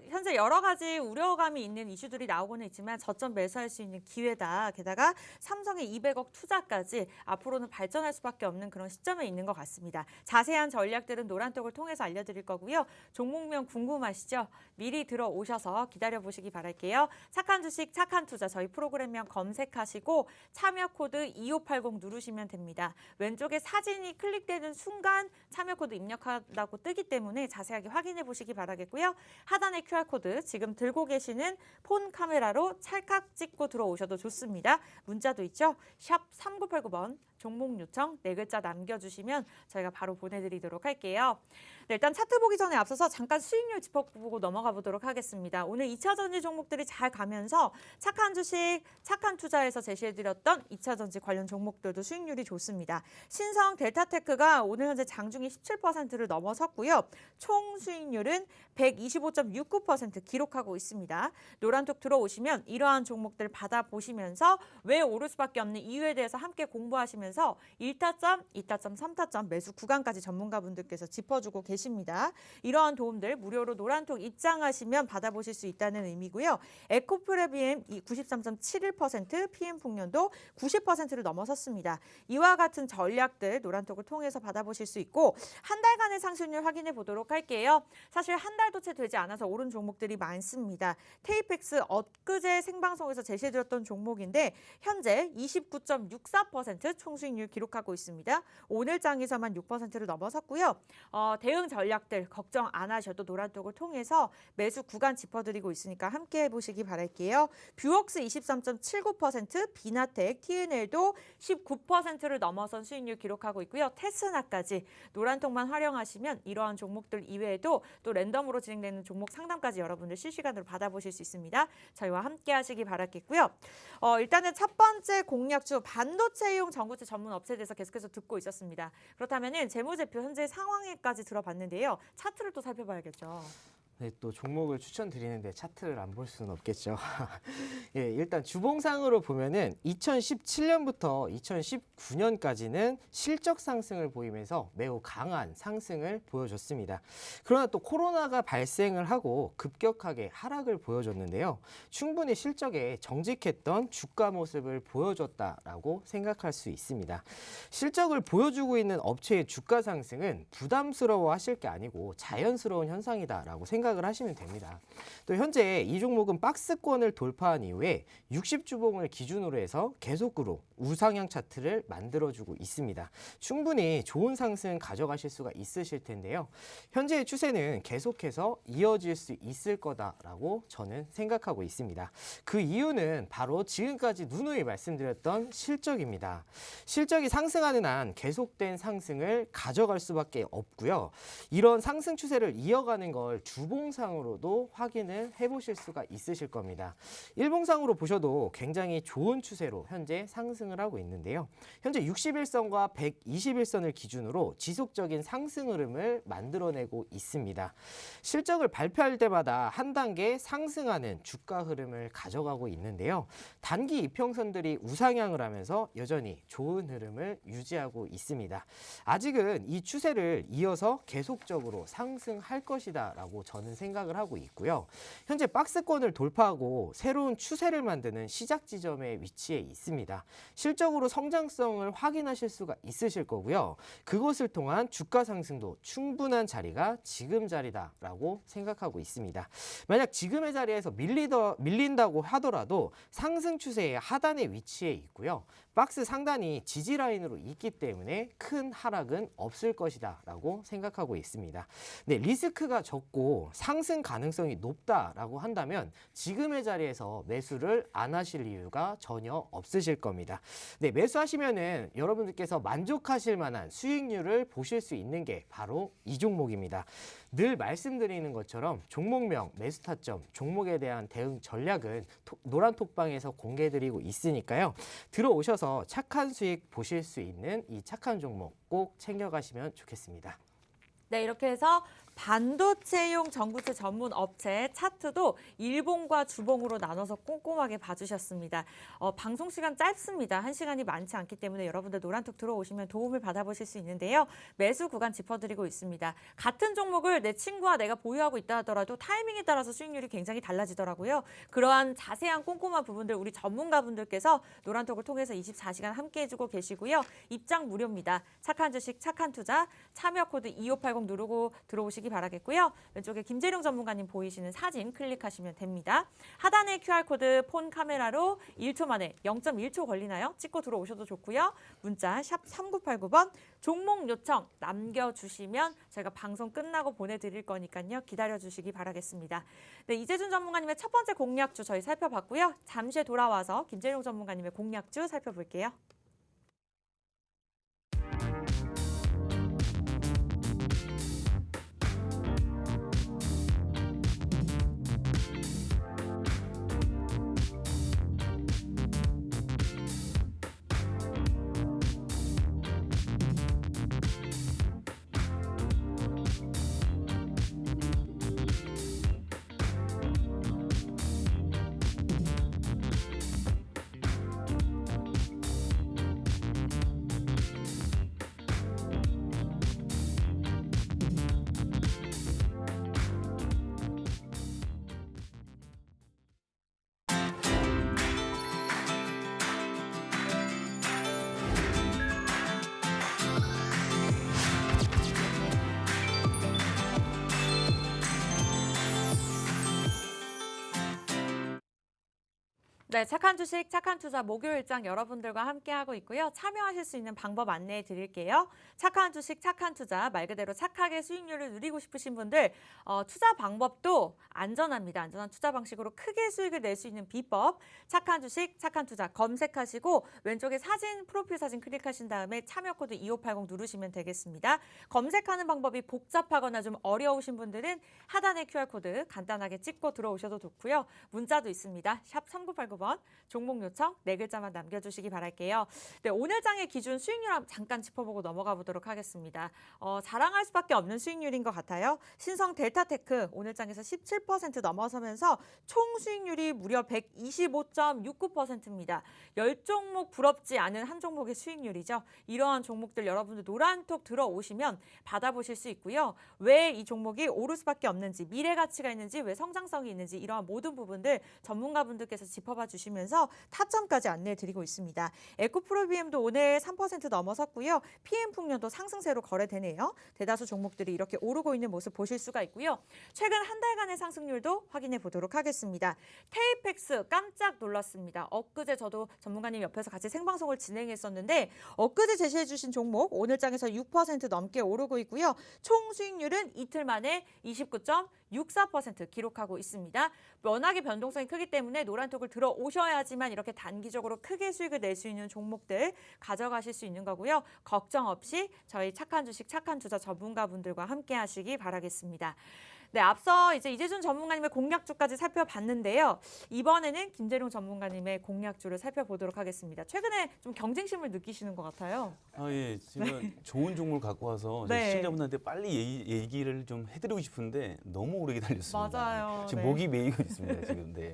현재 여러 가지 우려감이 있는 이슈들이 나오고는 있지만 저점 매수할 수 있는 기회다. 게다가 삼성의 200억 투자까지 앞으로는 발전할 수밖에 없는 그런 시점에 있는 것 같습니다. 자세한 전략들은 노란톡을 통해서 알려드릴 거고요. 종목명 궁금하시죠? 미리 들어오셔서 기다려보시기 바랄게요. 착한 주식, 착한 투자 저희 프로그램명 검색하시고 참여 코드 2580 누르시면 됩니다. 왼쪽에 사진이 클릭되는 순간 참여 코드 입력한다고 뜨기 때문에 자세하게 확인해 보시기 바라겠고요. 하단의 QR코드 지금 들고 계시는 폰 카메라로 찰칵 찍고 들어오셔도 좋습니다. 문자도 있죠. 샵 3989번 종목 요청 4글자 남겨주시면 저희가 바로 보내드리도록 할게요. 네, 일단 차트 보기 전에 앞서서 잠깐 수익률 짚어보고 넘어가 보도록 하겠습니다. 오늘 2차 전지 종목들이 잘 가면서 착한 주식, 착한 투자에서 제시해드렸던 2차 전지 관련 종목들도 수익률이 좋습니다. 신성 델타테크가 오늘 현재 장중에 17%를 넘어섰고요. 총 수익률은 125.69% 기록하고 있습니다. 노란톡 들어오시면 이러한 종목들 받아보시면서 왜 오를 수밖에 없는 이유에 대해서 함께 공부하시면서 1타점, 2타점, 3타점 매수 구간까지 전문가분들께서 짚어주고 계십니다. 이러한 도움들 무료로 노란톡 입장하시면 받아보실 수 있다는 의미고요. 에코프레비엠 93.71%, PM풍년도 90%를 넘어섰습니다. 이와 같은 전략들 노란톡을 통해서 받아보실 수 있고 한 달간의 상승률 확인해 보도록 할게요. 사실 한 달도 채 되지 않아서 오른 종목들이 많습니다. 테이펙스 엊그제 생방송에서 제시해드렸던 종목인데 현재 29.64% 총수익률 기록하고 있습니다. 오늘 장에서만 6%를 넘어섰고요. 대응 전략들 걱정 안 하셔도 노란톡을 통해서 매수 구간 짚어드리고 있으니까 함께 해보시기 바랄게요. 뷰웍스 23.79%, 비나텍, TNL도 19%를 넘어선 수익률 기록하고 있고요. 테스나까지 노란톡만 활용하시면 이러한 종목들 이외에도 또 랜덤으로 진행되는 종목 상담까지 여러분들 실시간으로 받아보실 수 있습니다. 저희와 함께 하시기 바라겠고요. 일단은 첫 번째 공략주 반도체용 전구체 전문 업체에 대해서 계속해서 듣고 있었습니다. 그렇다면 재무제표 현재 상황에까지 들어봤는데요. 차트를 또 살펴봐야겠죠. 네, 또 종목을 추천드리는데 차트를 안 볼 수는 없겠죠. 예, 일단 주봉상으로 보면은 2017년부터 2019년까지는 실적 상승을 보이면서 매우 강한 상승을 보여줬습니다. 그러나 또 코로나가 발생을 하고 급격하게 하락을 보여줬는데요. 충분히 실적에 정직했던 주가 모습을 보여줬다라고 생각할 수 있습니다. 실적을 보여주고 있는 업체의 주가 상승은 부담스러워 하실 게 아니고 자연스러운 현상이다라고 생각을 하시면 됩니다. 또 현재 이 종목은 박스권을 돌파한 이후에 60주봉을 기준으로 해서 계속으로 우상향 차트를 만들어주고 있습니다. 충분히 좋은 상승 가져가실 수가 있으실 텐데요. 현재의 추세는 계속해서 이어질 수 있을 거다라고 저는 생각하고 있습니다. 그 이유는 바로 지금까지 누누이 말씀드렸던 실적입니다. 실적이 상승하는 한 계속된 상승을 가져갈 수밖에 없고요. 이런 상승 추세를 이어가는 걸 주봉상으로도 확인을 해보실 수가 있으실 겁니다. 일봉상으로 보셔도 굉장히 좋은 추세로 현재 상승을 하고 있는데요. 현재 61선과 121선을 기준으로 지속적인 상승 흐름을 만들어내고 있습니다. 실적을 발표할 때마다 한 단계 상승하는 주가 흐름을 가져가고 있는데요. 단기 이평선들이 우상향을 하면서 여전히 좋은 흐름을 유지하고 있습니다. 아직은 이 추세를 이어서 계속적으로 상승할 것이다 라고 저는 않을까라는 생각을 하고 있고요. 현재 박스권을 돌파하고 새로운 추세를 만드는 시작 지점에 위치해 있습니다. 실적으로 성장성을 확인하실 수가 있으실 거고요. 그것을 통한 주가 상승도 충분한 자리가 지금 자리다라고 생각하고 있습니다. 만약 지금의 자리에서 밀린다고 하더라도 상승 추세의 하단에 위치해 있고요. 박스 상단이 지지 라인으로 있기 때문에 큰 하락은 없을 것이다 라고 생각하고 있습니다. 네, 리스크가 적고 상승 가능성이 높다라고 한다면 지금의 자리에서 매수를 안 하실 이유가 전혀 없으실 겁니다. 네, 매수하시면은 여러분들께서 만족하실 만한 수익률을 보실 수 있는 게 바로 이 종목입니다. 늘 말씀드리는 것처럼 종목명, 매수 타점, 종목에 대한 대응 전략은 노란 톡방에서 공개해드리고 있으니까요. 들어오셔서 착한 수익 보실 수 있는 이 착한 종목 꼭 챙겨가시면 좋겠습니다. 네, 이렇게 해서 반도체용 전구체 전문 업체 차트도 일봉과 주봉으로 나눠서 꼼꼼하게 봐주셨습니다. 방송 시간 짧습니다. 1시간이 많지 않기 때문에 여러분들 노란톡 들어오시면 도움을 받아보실 수 있는데요. 매수 구간 짚어드리고 있습니다. 같은 종목을 내 친구와 내가 보유하고 있다 하더라도 타이밍에 따라서 수익률이 굉장히 달라지더라고요. 그러한 자세한 꼼꼼한 부분들 우리 전문가분들께서 노란톡을 통해서 24시간 함께 해주고 계시고요. 입장 무료입니다. 착한 주식, 착한 투자, 참여 코드 2580 누르고 들어오시기 바라겠고요. 왼쪽에 김재룡 전문가님 보이시는 사진 클릭하시면 됩니다. 하단에 QR코드 폰 카메라로 1초 만에 0.1초 걸리나요? 찍고 들어오셔도 좋고요. 문자 샵 3989번 종목 요청 남겨주시면 저희가 방송 끝나고 보내드릴 거니까요. 기다려주시기 바라겠습니다. 네, 이재준 전문가님의 첫 번째 공략주 저희 살펴봤고요. 잠시 후에 돌아와서 김재룡 전문가님의 공략주 살펴볼게요. 네, 착한 주식, 착한 투자 목요일장 여러분들과 함께하고 있고요. 참여하실 수 있는 방법 안내해 드릴게요. 착한 주식, 착한 투자, 말 그대로 착하게 수익률을 누리고 싶으신 분들 투자 방법도 안전합니다. 안전한 투자 방식으로 크게 수익을 낼 수 있는 비법, 착한 주식, 착한 투자 검색하시고 왼쪽에 사진, 프로필 사진 클릭하신 다음에 참여 코드 2580 누르시면 되겠습니다. 검색하는 방법이 복잡하거나 좀 어려우신 분들은 하단의 QR코드 간단하게 찍고 들어오셔도 좋고요. 문자도 있습니다. 샵 3989번 종목 요청 4글자만 남겨주시기 바랄게요. 네, 오늘 장의 기준 수익률 잠깐 짚어보고 넘어가 보도록 하겠습니다. 자랑할 수밖에 없는 수익률인 것 같아요. 신성 델타테크 오늘 장에서 17% 넘어서면서 총 수익률이 무려 125.69%입니다. 10종목 부럽지 않은 한 종목의 수익률이죠. 이러한 종목들 여러분들 노란톡 들어오시면 받아보실 수 있고요. 왜 이 종목이 오를 수밖에 없는지, 미래 가치가 있는지, 왜 성장성이 있는지 이러한 모든 부분들 전문가분들께서 짚어봐 주시면서 타점까지 안내해 드리고 있습니다. 에코프로비엠도 오늘 3% 넘어섰고요. PM풍년도 상승세로 거래되네요. 대다수 종목들이 이렇게 오르고 있는 모습 보실 수가 있고요. 최근 한 달간의 상승률도 확인해 보도록 하겠습니다. 테이펙스 깜짝 놀랐습니다. 엊그제 저도 전문가님 옆에서 같이 생방송을 진행했었는데 엊그제 제시해 주신 종목 오늘 장에서 6% 넘게 오르고 있고요. 총 수익률은 이틀 만에 29.64% 기록하고 있습니다. 워낙에 변동성이 크기 때문에 노란톡을 들어오셔야지만 이렇게 단기적으로 크게 수익을 낼 수 있는 종목들 가져가실 수 있는 거고요. 걱정 없이 저희 착한 주식, 착한 투자 전문가분들과 함께 하시기 바라겠습니다. 네, 앞서 이제 이재준 전문가님의 공략주까지 살펴봤는데요. 이번에는 김재룡 전문가님의 공략주를 살펴보도록 하겠습니다. 최근에 좀 경쟁심을 느끼시는 것 같아요. 예, 제가 좋은 종목을 갖고 와서 네. 시청자분들한테 빨리 얘기를 좀 해드리고 싶은데 너무 오래 기다렸습니다. 맞아요. 지금 네. 목이 메이고 있습니다. 지금. 네.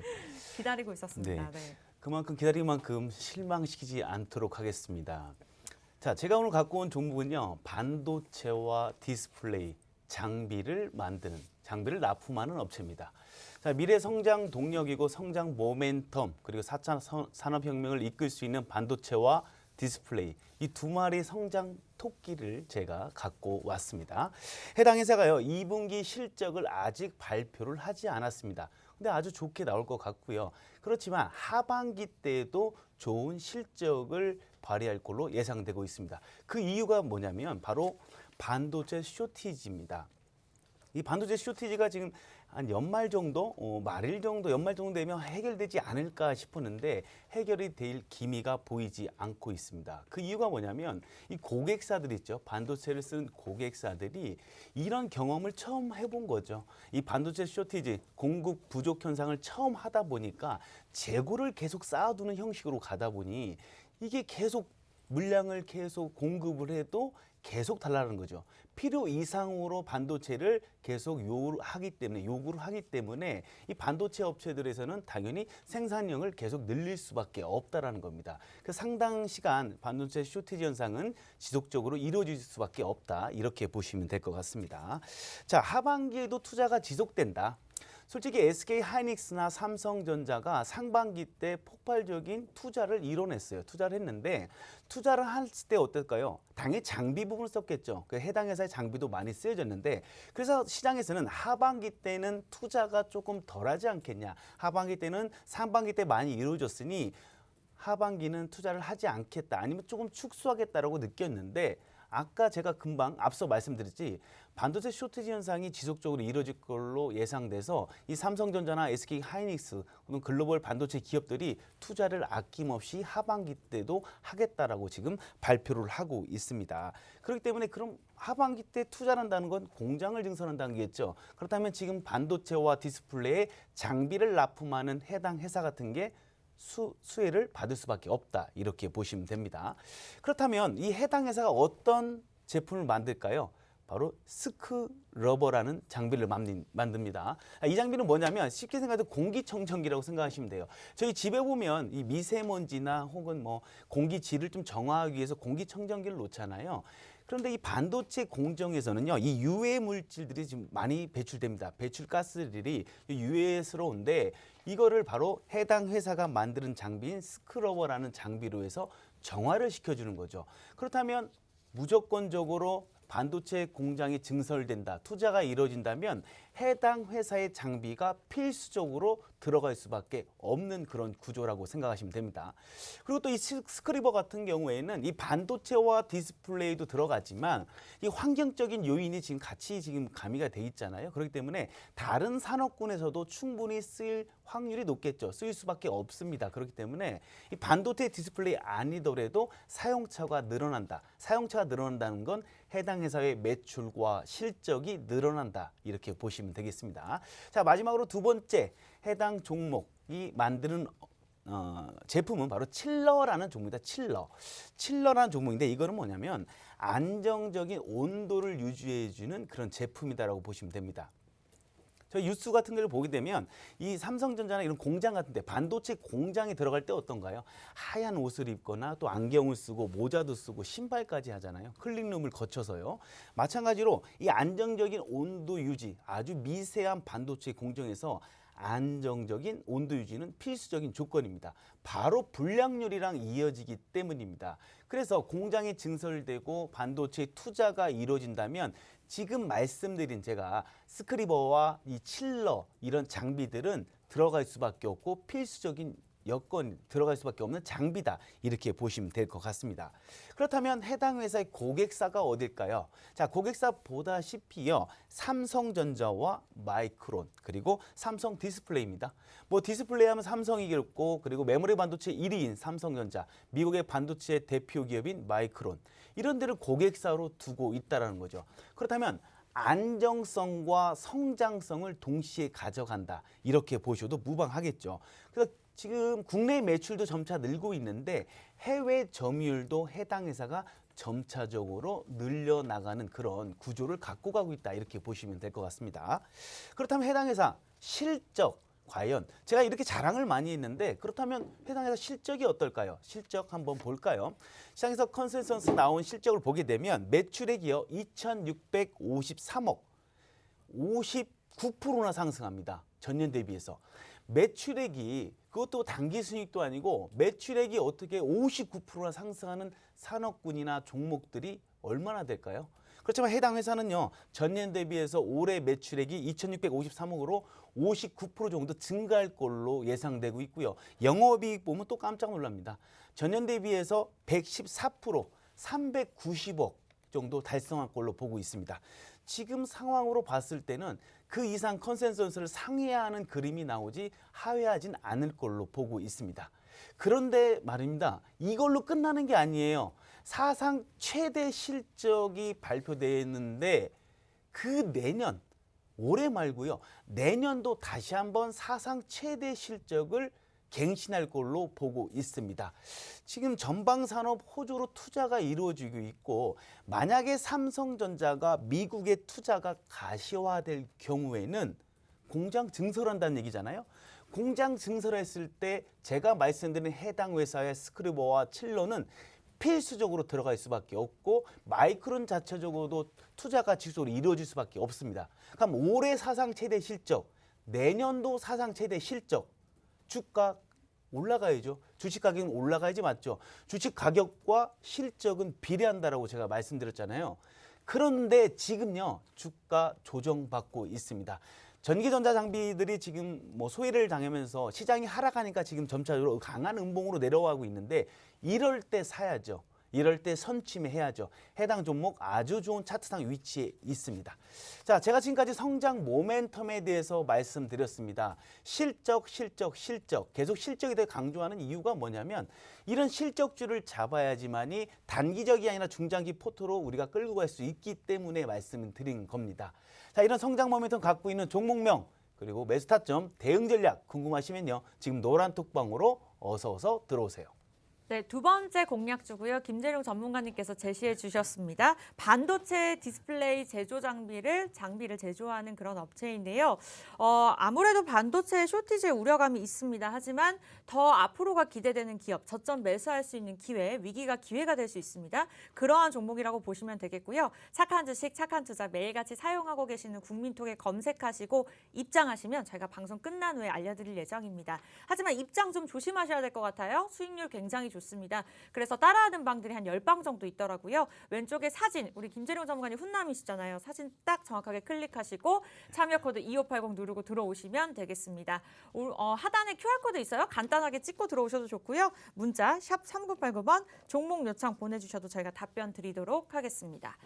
기다리고 있었습니다. 네. 그만큼 기다린 만큼 실망시키지 않도록 하겠습니다. 자, 제가 오늘 갖고 온 종목은요. 반도체와 디스플레이, 장비를 만드는 장비를 납품하는 업체입니다. 자, 미래 성장 동력이고 성장 모멘텀 그리고 4차 산업혁명을 이끌 수 있는 반도체와 디스플레이 이 두 마리 성장 토끼를 제가 갖고 왔습니다. 해당 회사가요 2분기 실적을 아직 발표를 하지 않았습니다. 근데 아주 좋게 나올 것 같고요. 그렇지만 하반기 때에도 좋은 실적을 발휘할 걸로 예상되고 있습니다. 그 이유가 뭐냐면 바로 반도체 쇼티지입니다. 이 반도체 쇼티지가 지금 한 연말 정도, 말일 정도, 연말 정도 되면 해결되지 않을까 싶었는데 해결이 될 기미가 보이지 않고 있습니다. 그 이유가 뭐냐면 이 고객사들 있죠. 반도체를 쓴 고객사들이 이런 경험을 처음 해본 거죠. 이 반도체 쇼티지, 공급 부족 현상을 처음 하다 보니까 재고를 계속 쌓아두는 형식으로 가다 보니 이게 계속 물량을 계속 공급을 해도 계속 달라는 거죠. 필요 이상으로 반도체를 계속 요구를 하기 때문에 이 반도체 업체들에서는 당연히 생산량을 계속 늘릴 수밖에 없다라는 겁니다. 그 상당 시간 반도체 쇼티지 현상은 지속적으로 이루어질 수밖에 없다. 이렇게 보시면 될 것 같습니다. 자, 하반기에도 투자가 지속된다. 솔직히 SK 하이닉스나 삼성전자가 상반기 때 폭발적인 투자를 이뤄냈어요. 투자를 했는데 투자를 했을 때 어떨까요? 당연히 장비 부분을 썼겠죠. 그 해당 회사의 장비도 많이 쓰여졌는데 그래서 시장에서는 하반기 때는 투자가 조금 덜하지 않겠냐. 하반기 때는 상반기 때 많이 이루어졌으니 하반기는 투자를 하지 않겠다. 아니면 조금 축소하겠다라고 느꼈는데 아까 제가 금방 앞서 말씀드렸지 반도체 쇼티지 현상이 지속적으로 이루어질 걸로 예상돼서 이 삼성전자나 SK 하이닉스 또는 글로벌 반도체 기업들이 투자를 아낌없이 하반기 때도 하겠다라고 지금 발표를 하고 있습니다. 그렇기 때문에 그럼 하반기 때 투자를 한다는 건 공장을 증설한다는 거겠죠. 그렇다면 지금 반도체와 디스플레이에 장비를 납품하는 해당 회사 같은 게 수혜를 받을 수밖에 없다. 이렇게 보시면 됩니다. 그렇다면 이 해당 회사가 어떤 제품을 만들까요? 바로 스크러버라는 장비를 만듭니다. 이 장비는 뭐냐면 쉽게 생각해도 공기청정기라고 생각하시면 돼요. 저희 집에 보면 이 미세먼지나 혹은 뭐 공기질을 좀 정화하기 위해서 공기청정기를 놓잖아요. 그런데 이 반도체 공정에서는요, 이 유해 물질들이 지금 많이 배출됩니다. 배출가스들이 유해스러운데 이거를 바로 해당 회사가 만드는 장비인 스크러버라는 장비로 해서 정화를 시켜주는 거죠. 그렇다면 무조건적으로 반도체 공장이 증설된다, 투자가 이루어진다면 해당 회사의 장비가 필수적으로 들어갈 수밖에 없는 그런 구조라고 생각하시면 됩니다. 그리고 또 이 스크리버 같은 경우에는 이 반도체와 디스플레이도 들어가지만 이 환경적인 요인이 지금 같이 지금 가미가 돼 있잖아요. 그렇기 때문에 다른 산업군에서도 충분히 쓰일 확률이 높겠죠. 쓰일 수밖에 없습니다. 그렇기 때문에 이 반도체 디스플레이 아니더라도 사용차가 늘어난다. 사용차가 늘어난다는 건 해당 회사의 매출과 실적이 늘어난다. 이렇게 보시면 되겠습니다. 자, 마지막으로 두 번째 해당 종목이 만드는 제품은 바로 칠러라는 종목입니다. 칠러라는 종목인데 이거는 뭐냐면 안정적인 온도를 유지해주는 그런 제품이다라고 보시면 됩니다. 저희 뉴스 같은 걸 보게 되면 이 삼성전자나 이런 공장 같은데 반도체 공장에 들어갈 때 어떤가요? 하얀 옷을 입거나 또 안경을 쓰고 모자도 쓰고 신발까지 하잖아요. 클린룸을 거쳐서요. 마찬가지로 이 안정적인 온도 유지, 아주 미세한 반도체 공정에서 안정적인 온도 유지는 필수적인 조건입니다. 바로 불량률이랑 이어지기 때문입니다. 그래서 공장이 증설되고 반도체 투자가 이루어진다면 지금 말씀드린 제가 스크리버와 이 칠러 이런 장비들은 들어갈 수밖에 없고 필수적인 여건 들어갈 수밖에 없는 장비다. 이렇게 보시면 될 것 같습니다. 그렇다면 해당 회사의 고객사가 어딜까요? 자, 고객사 보다시피요. 삼성전자와 마이크론 그리고 삼성 디스플레이입니다. 뭐 디스플레이 하면 삼성이겠고 그리고 메모리 반도체 1위인 삼성전자, 미국의 반도체 대표 기업인 마이크론 이런 데를 고객사로 두고 있다는 거죠. 그렇다면 안정성과 성장성을 동시에 가져간다. 이렇게 보셔도 무방하겠죠. 그래서 지금 국내 매출도 점차 늘고 있는데 해외 점유율도 해당 회사가 점차적으로 늘려나가는 그런 구조를 갖고 가고 있다. 이렇게 보시면 될 것 같습니다. 그렇다면 해당 회사 실적 과연 제가 이렇게 자랑을 많이 했는데 그렇다면 해당 회사 실적이 어떨까요? 실적 한번 볼까요? 시장에서 컨센서스 나온 실적을 보게 되면 매출액이요 2,653억 50 9%나 상승합니다. 전년 대비해서. 매출액이 그것도 단기 순이익도 아니고 매출액이 어떻게 59%나 상승하는 산업군이나 종목들이 얼마나 될까요? 그렇지만 해당 회사는요. 전년 대비해서 올해 매출액이 2,653억으로 59% 정도 증가할 걸로 예상되고 있고요. 영업이익 보면 또 깜짝 놀랍니다. 전년 대비해서 114%, 390억 정도 달성할 걸로 보고 있습니다. 지금 상황으로 봤을 때는 그 이상 컨센서스를 상회하는 그림이 나오지 하회하진 않을 걸로 보고 있습니다. 그런데 말입니다. 이걸로 끝나는 게 아니에요. 사상 최대 실적이 발표되었는데 그 내년, 올해 말고요. 내년도 다시 한번 사상 최대 실적을 갱신할 걸로 보고 있습니다. 지금 전방산업 호조로 투자가 이루어지고 있고 만약에 삼성전자가 미국의 투자가 가시화될 경우에는 공장 증설을 한다는 얘기잖아요. 공장 증설을 했을 때 제가 말씀드린 해당 회사의 스크리버와 칠러는 필수적으로 들어갈 수밖에 없고 마이크론 자체적으로도 투자가 지속적으로 이루어질 수밖에 없습니다. 그럼 올해 사상 최대 실적, 내년도 사상 최대 실적, 주가 올라가야죠. 주식 가격은 올라가야지 맞죠. 주식 가격과 실적은 비례한다라고 제가 말씀드렸잖아요. 그런데 지금요 주가 조정받고 있습니다. 전기전자 장비들이 지금 뭐 소외를 당하면서 시장이 하락하니까 지금 점차적으로 강한 음봉으로 내려가고 있는데 이럴 때 사야죠. 이럴 때 선취매해야죠. 해당 종목 아주 좋은 차트상 위치에 있습니다. 자, 제가 지금까지 성장 모멘텀에 대해서 말씀드렸습니다. 실적. 계속 실적에 대해 강조하는 이유가 뭐냐면 이런 실적주를 잡아야지만이 단기적이 아니라 중장기 포트로 우리가 끌고 갈 수 있기 때문에 말씀을 드린 겁니다. 자, 이런 성장 모멘텀 갖고 있는 종목명 그리고 매수 타점, 대응 전략 궁금하시면요. 지금 노란 톡방으로 어서 들어오세요. 네, 두 번째 공략주고요. 김재룡 전문가님께서 제시해 주셨습니다. 반도체 디스플레이 제조 장비를 제조하는 그런 업체인데요. 아무래도 반도체 쇼티지의 우려감이 있습니다. 하지만 더 앞으로가 기대되는 기업, 저점 매수할 수 있는 기회, 위기가 기회가 될 수 있습니다. 그러한 종목이라고 보시면 되겠고요. 착한 주식, 착한 투자 매일같이 사용하고 계시는 국민톡에 검색하시고 입장하시면 저희가 방송 끝난 후에 알려드릴 예정입니다. 하지만 입장 좀 조심하셔야 될 것 같아요. 수익률 굉장히 좋습니다. 그래서 따라하는 방들이 한 10방 정도 있더라고요. 왼쪽에 사진, 우리 김재룡 전문가님 훈남이시잖아요. 사진 딱 정확하게 클릭하시고 참여 코드 2580 누르고 들어오시면 되겠습니다. 하단에 QR코드 있어요. 간단하게 찍고 들어오셔도 좋고요. 문자 샵 3989번 종목 요청 보내주셔도 저희가 답변 드리도록 하겠습니다.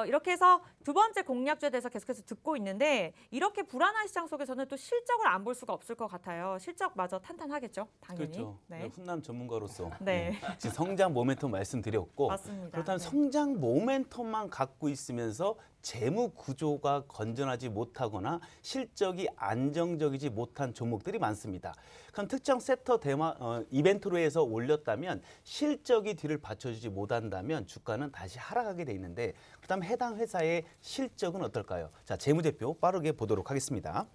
이렇게 해서 두 번째 공략주에 대해서 계속해서 듣고 있는데 이렇게 불안한 시장 속에서는 또 실적을 안 볼 수가 없을 것 같아요. 실적마저 탄탄하겠죠, 당연히. 그렇죠. 네. 훈남 전문가로서 네. 지금 성장 모멘텀 말씀드렸고 맞습니다. 그렇다면 네. 성장 모멘텀만 갖고 있으면서 재무 구조가 건전하지 못하거나 실적이 안정적이지 못한 종목들이 많습니다. 그럼 특정 섹터 이벤트로 해서 올렸다면 실적이 뒤를 받쳐주지 못한다면 주가는 다시 하락하게 돼 있는데 그다음 해당 회사의 실적은 어떨까요? 자, 재무제표 빠르게 보도록 하겠습니다.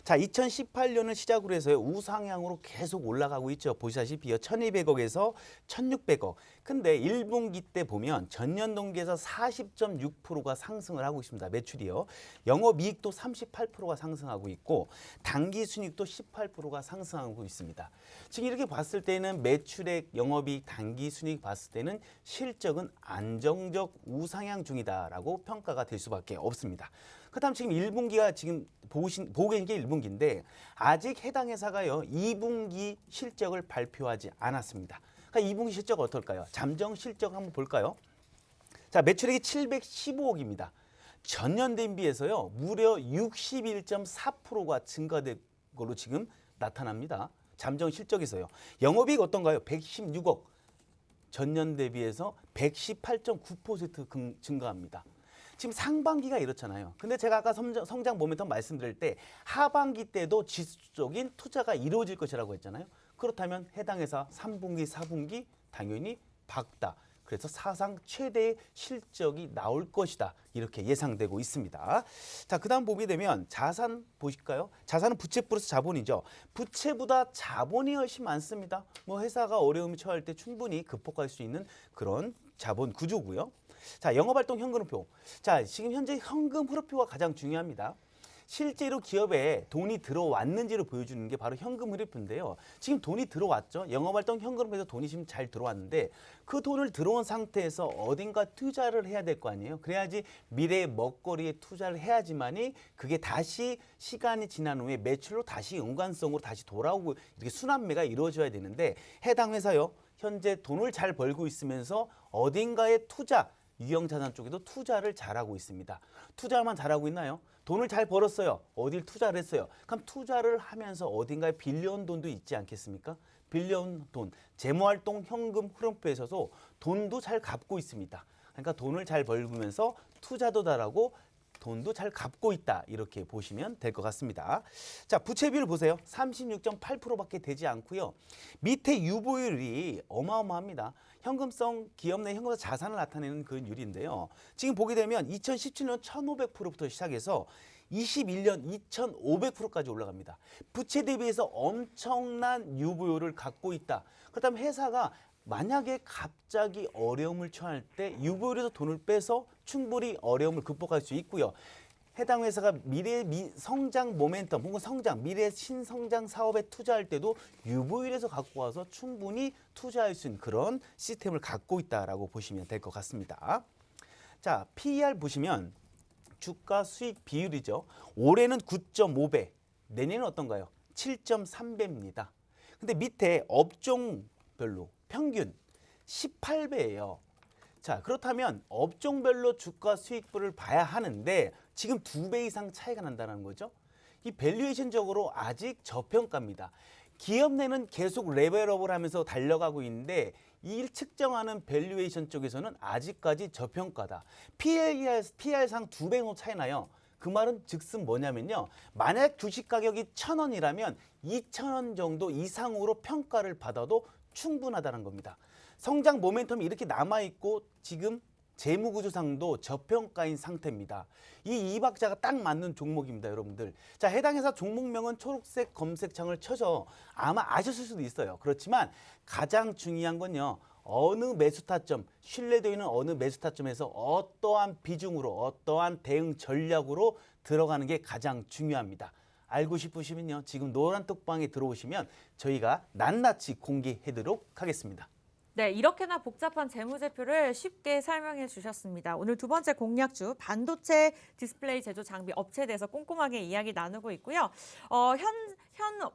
자, 2018년을 시작으로 해서요. 우상향으로 계속 올라가고 있죠. 보시다시피요. 1,200억에서 1,600억. 근데 1분기 때 보면 전년 동기에서 40.6%가 상승을 하고 있습니다. 매출이요. 영업이익도 38%가 상승하고 있고 단기 순이익도 18%가 상승하고 있습니다. 지금 이렇게 봤을 때는 매출액, 영업이익, 단기 순이익 봤을 때는 실적은 안정적 우상향 중이다라고 평가가 될 수밖에 없습니다. 그다음 지금 1분기가 지금 보고 계신 게 1분기인데 아직 해당 회사가요 2분기 실적을 발표하지 않았습니다. 그러니까 2분기 실적 어떨까요? 잠정 실적 한번 볼까요? 자, 매출액이 715억입니다. 전년 대비해서요 무려 61.4%가 증가된 걸로 지금 나타납니다. 잠정 실적에서요. 영업이익 어떤가요? 116억. 전년 대비해서 118.9% 증가합니다. 지금 상반기가 이렇잖아요. 근데 제가 아까 성장 모멘텀 말씀드릴 때 하반기 때도 지수적인 투자가 이루어질 것이라고 했잖아요. 그렇다면 해당 회사 3분기, 4분기 당연히 밝다. 그래서 사상 최대의 실적이 나올 것이다. 이렇게 예상되고 있습니다. 자, 그다음 보게 되면 자산 보실까요? 자산은 부채 플러스 자본이죠. 부채보다 자본이 훨씬 많습니다. 뭐 회사가 어려움에 처할 때 충분히 극복할 수 있는 그런 자본 구조고요. 자, 영업활동 현금 흐름표. 자, 지금 현재 현금 흐름표가 가장 중요합니다. 실제로 기업에 돈이 들어왔는지를 보여주는 게 바로 현금 흐름표인데요. 지금 돈이 들어왔죠. 영업활동 현금으로 돈이 지금 잘 들어왔는데 그 돈을 들어온 상태에서 어딘가 투자를 해야 될 거 아니에요. 그래야지 미래의 먹거리에 투자를 해야지만이 그게 다시 시간이 지난 후에 매출로 다시 연관성으로 다시 돌아오고 이렇게 순환매가 이루어져야 되는데 해당 회사요. 현재 돈을 잘 벌고 있으면서 어딘가에 투자, 유형자산 쪽에도 투자를 잘하고 있습니다. 투자만 잘하고 있나요? 돈을 잘 벌었어요. 어딜 투자를 했어요. 그럼 투자를 하면서 어딘가에 빌려온 돈도 있지 않겠습니까? 빌려온 돈, 재무활동 현금 흐름표에서도 돈도 잘 갚고 있습니다. 그러니까 돈을 잘 벌면서 투자도 잘하고 돈도 잘 갚고 있다. 이렇게 보시면 될 것 같습니다. 자, 부채 비율 보세요. 36.8%밖에 되지 않고요. 밑에 유보율이 어마어마합니다. 현금성 기업 내 현금성 자산을 나타내는 그 율인데요. 지금 보게 되면 2017년 1,500%부터 시작해서 21년 2,500%까지 올라갑니다. 부채 대비해서 엄청난 유보율을 갖고 있다. 그렇다면 회사가 만약에 갑자기 어려움을 처할 때 유보율에서 돈을 빼서 충분히 어려움을 극복할 수 있고요. 해당 회사가 미래 성장 모멘텀 혹은 성장, 미래 신성장 사업에 투자할 때도 유보율에서 갖고 와서 충분히 투자할 수 있는 그런 시스템을 갖고 있다라고 보시면 될 것 같습니다. 자, PER 보시면 주가 수익 비율이죠. 올해는 9.5배, 내년은 어떤가요? 7.3배입니다. 근데 밑에 업종별로 평균 18배예요. 자, 그렇다면 업종별로 주가 수익률을 봐야 하는데 지금 2배 이상 차이가 난다는 거죠. 이 밸류에이션적으로 아직 저평가입니다. 기업 내는 계속 레벨업을 하면서 달려가고 있는데 이 측정하는 밸류에이션 쪽에서는 아직까지 저평가다. PR상 2배 정도 차이 나요. 그 말은 즉슨 뭐냐면요. 만약 주식 가격이 1,000원이라면 2,000원 정도 이상으로 평가를 받아도 충분하다는 겁니다. 성장 모멘텀이 이렇게 남아있고 지금 재무구조상도 저평가인 상태입니다. 이 박자가 딱 맞는 종목입니다, 여러분들. 자, 해당 회사 종목명은 초록색 검색창을 쳐서 아마 아셨을 수도 있어요. 그렇지만 가장 중요한 건요. 어느 매수 타점, 신뢰도 있는 어느 매수 타점에서 어떠한 비중으로, 어떠한 대응 전략으로 들어가는 게 가장 중요합니다. 알고 싶으시면요. 지금 노란 톡방에 들어오시면 저희가 낱낱이 공개해드리도록 하겠습니다. 네, 이렇게나 복잡한 재무제표를 쉽게 설명해 주셨습니다. 오늘 두 번째 공략주 반도체 디스플레이 제조 장비 업체에 대해서 꼼꼼하게 이야기 나누고 있고요. 현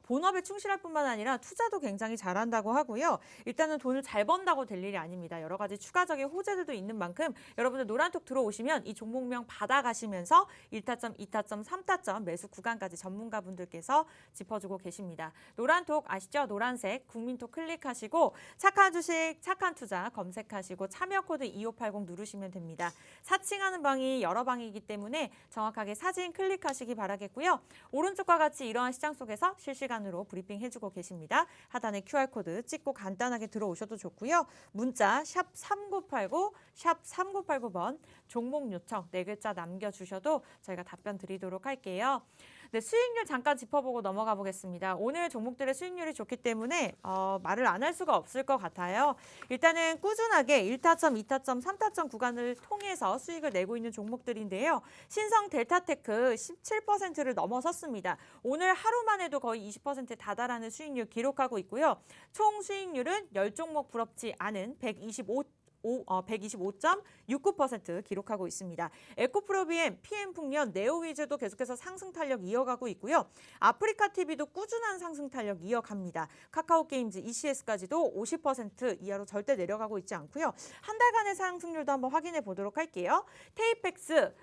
본업에 충실할 뿐만 아니라 투자도 굉장히 잘한다고 하고요. 일단은 돈을 잘 번다고 될 일이 아닙니다. 여러 가지 추가적인 호재들도 있는 만큼 여러분들 노란톡 들어오시면 이 종목명 받아가시면서 1타점, 2타점, 3타점 매수 구간까지 전문가분들께서 짚어주고 계십니다. 노란톡 아시죠? 노란색 국민톡 클릭하시고 착한 주식, 착한 투자 검색하시고 참여 코드 2580 누르시면 됩니다. 사칭하는 방이 여러 방이기 때문에 정확하게 사진 클릭하시기 바라겠고요. 오른쪽과 같이 이러한 시장 속에서 실시간으로 브리핑 해주고 계십니다. 하단에 QR코드 찍고 간단하게 들어오셔도 좋고요. 문자 샵 3989, 샵 3989번 종목 요청 4글자 남겨주셔도 저희가 답변 드리도록 할게요. 네, 수익률 잠깐 짚어보고 넘어가 보겠습니다. 오늘 종목들의 수익률이 좋기 때문에 말을 안 할 수가 없을 것 같아요. 일단은 꾸준하게 1타점, 2타점, 3타점 구간을 통해서 수익을 내고 있는 종목들인데요. 신성 델타테크 17%를 넘어섰습니다. 오늘 하루만 해도 거의 20%에 다다라는 수익률 기록하고 있고요. 총 수익률은 10종목 부럽지 않은 125.69% 기록하고 있습니다. 에코프로비엠, PM풍년, 네오위즈도 계속해서 상승 탄력 이어가고 있고요. 아프리카TV도 꾸준한 상승 탄력 이어갑니다. 카카오게임즈, ECS까지도 50% 이하로 절대 내려가고 있지 않고요. 한 달간의 상승률도 한번 확인해 보도록 할게요. 테이펙스,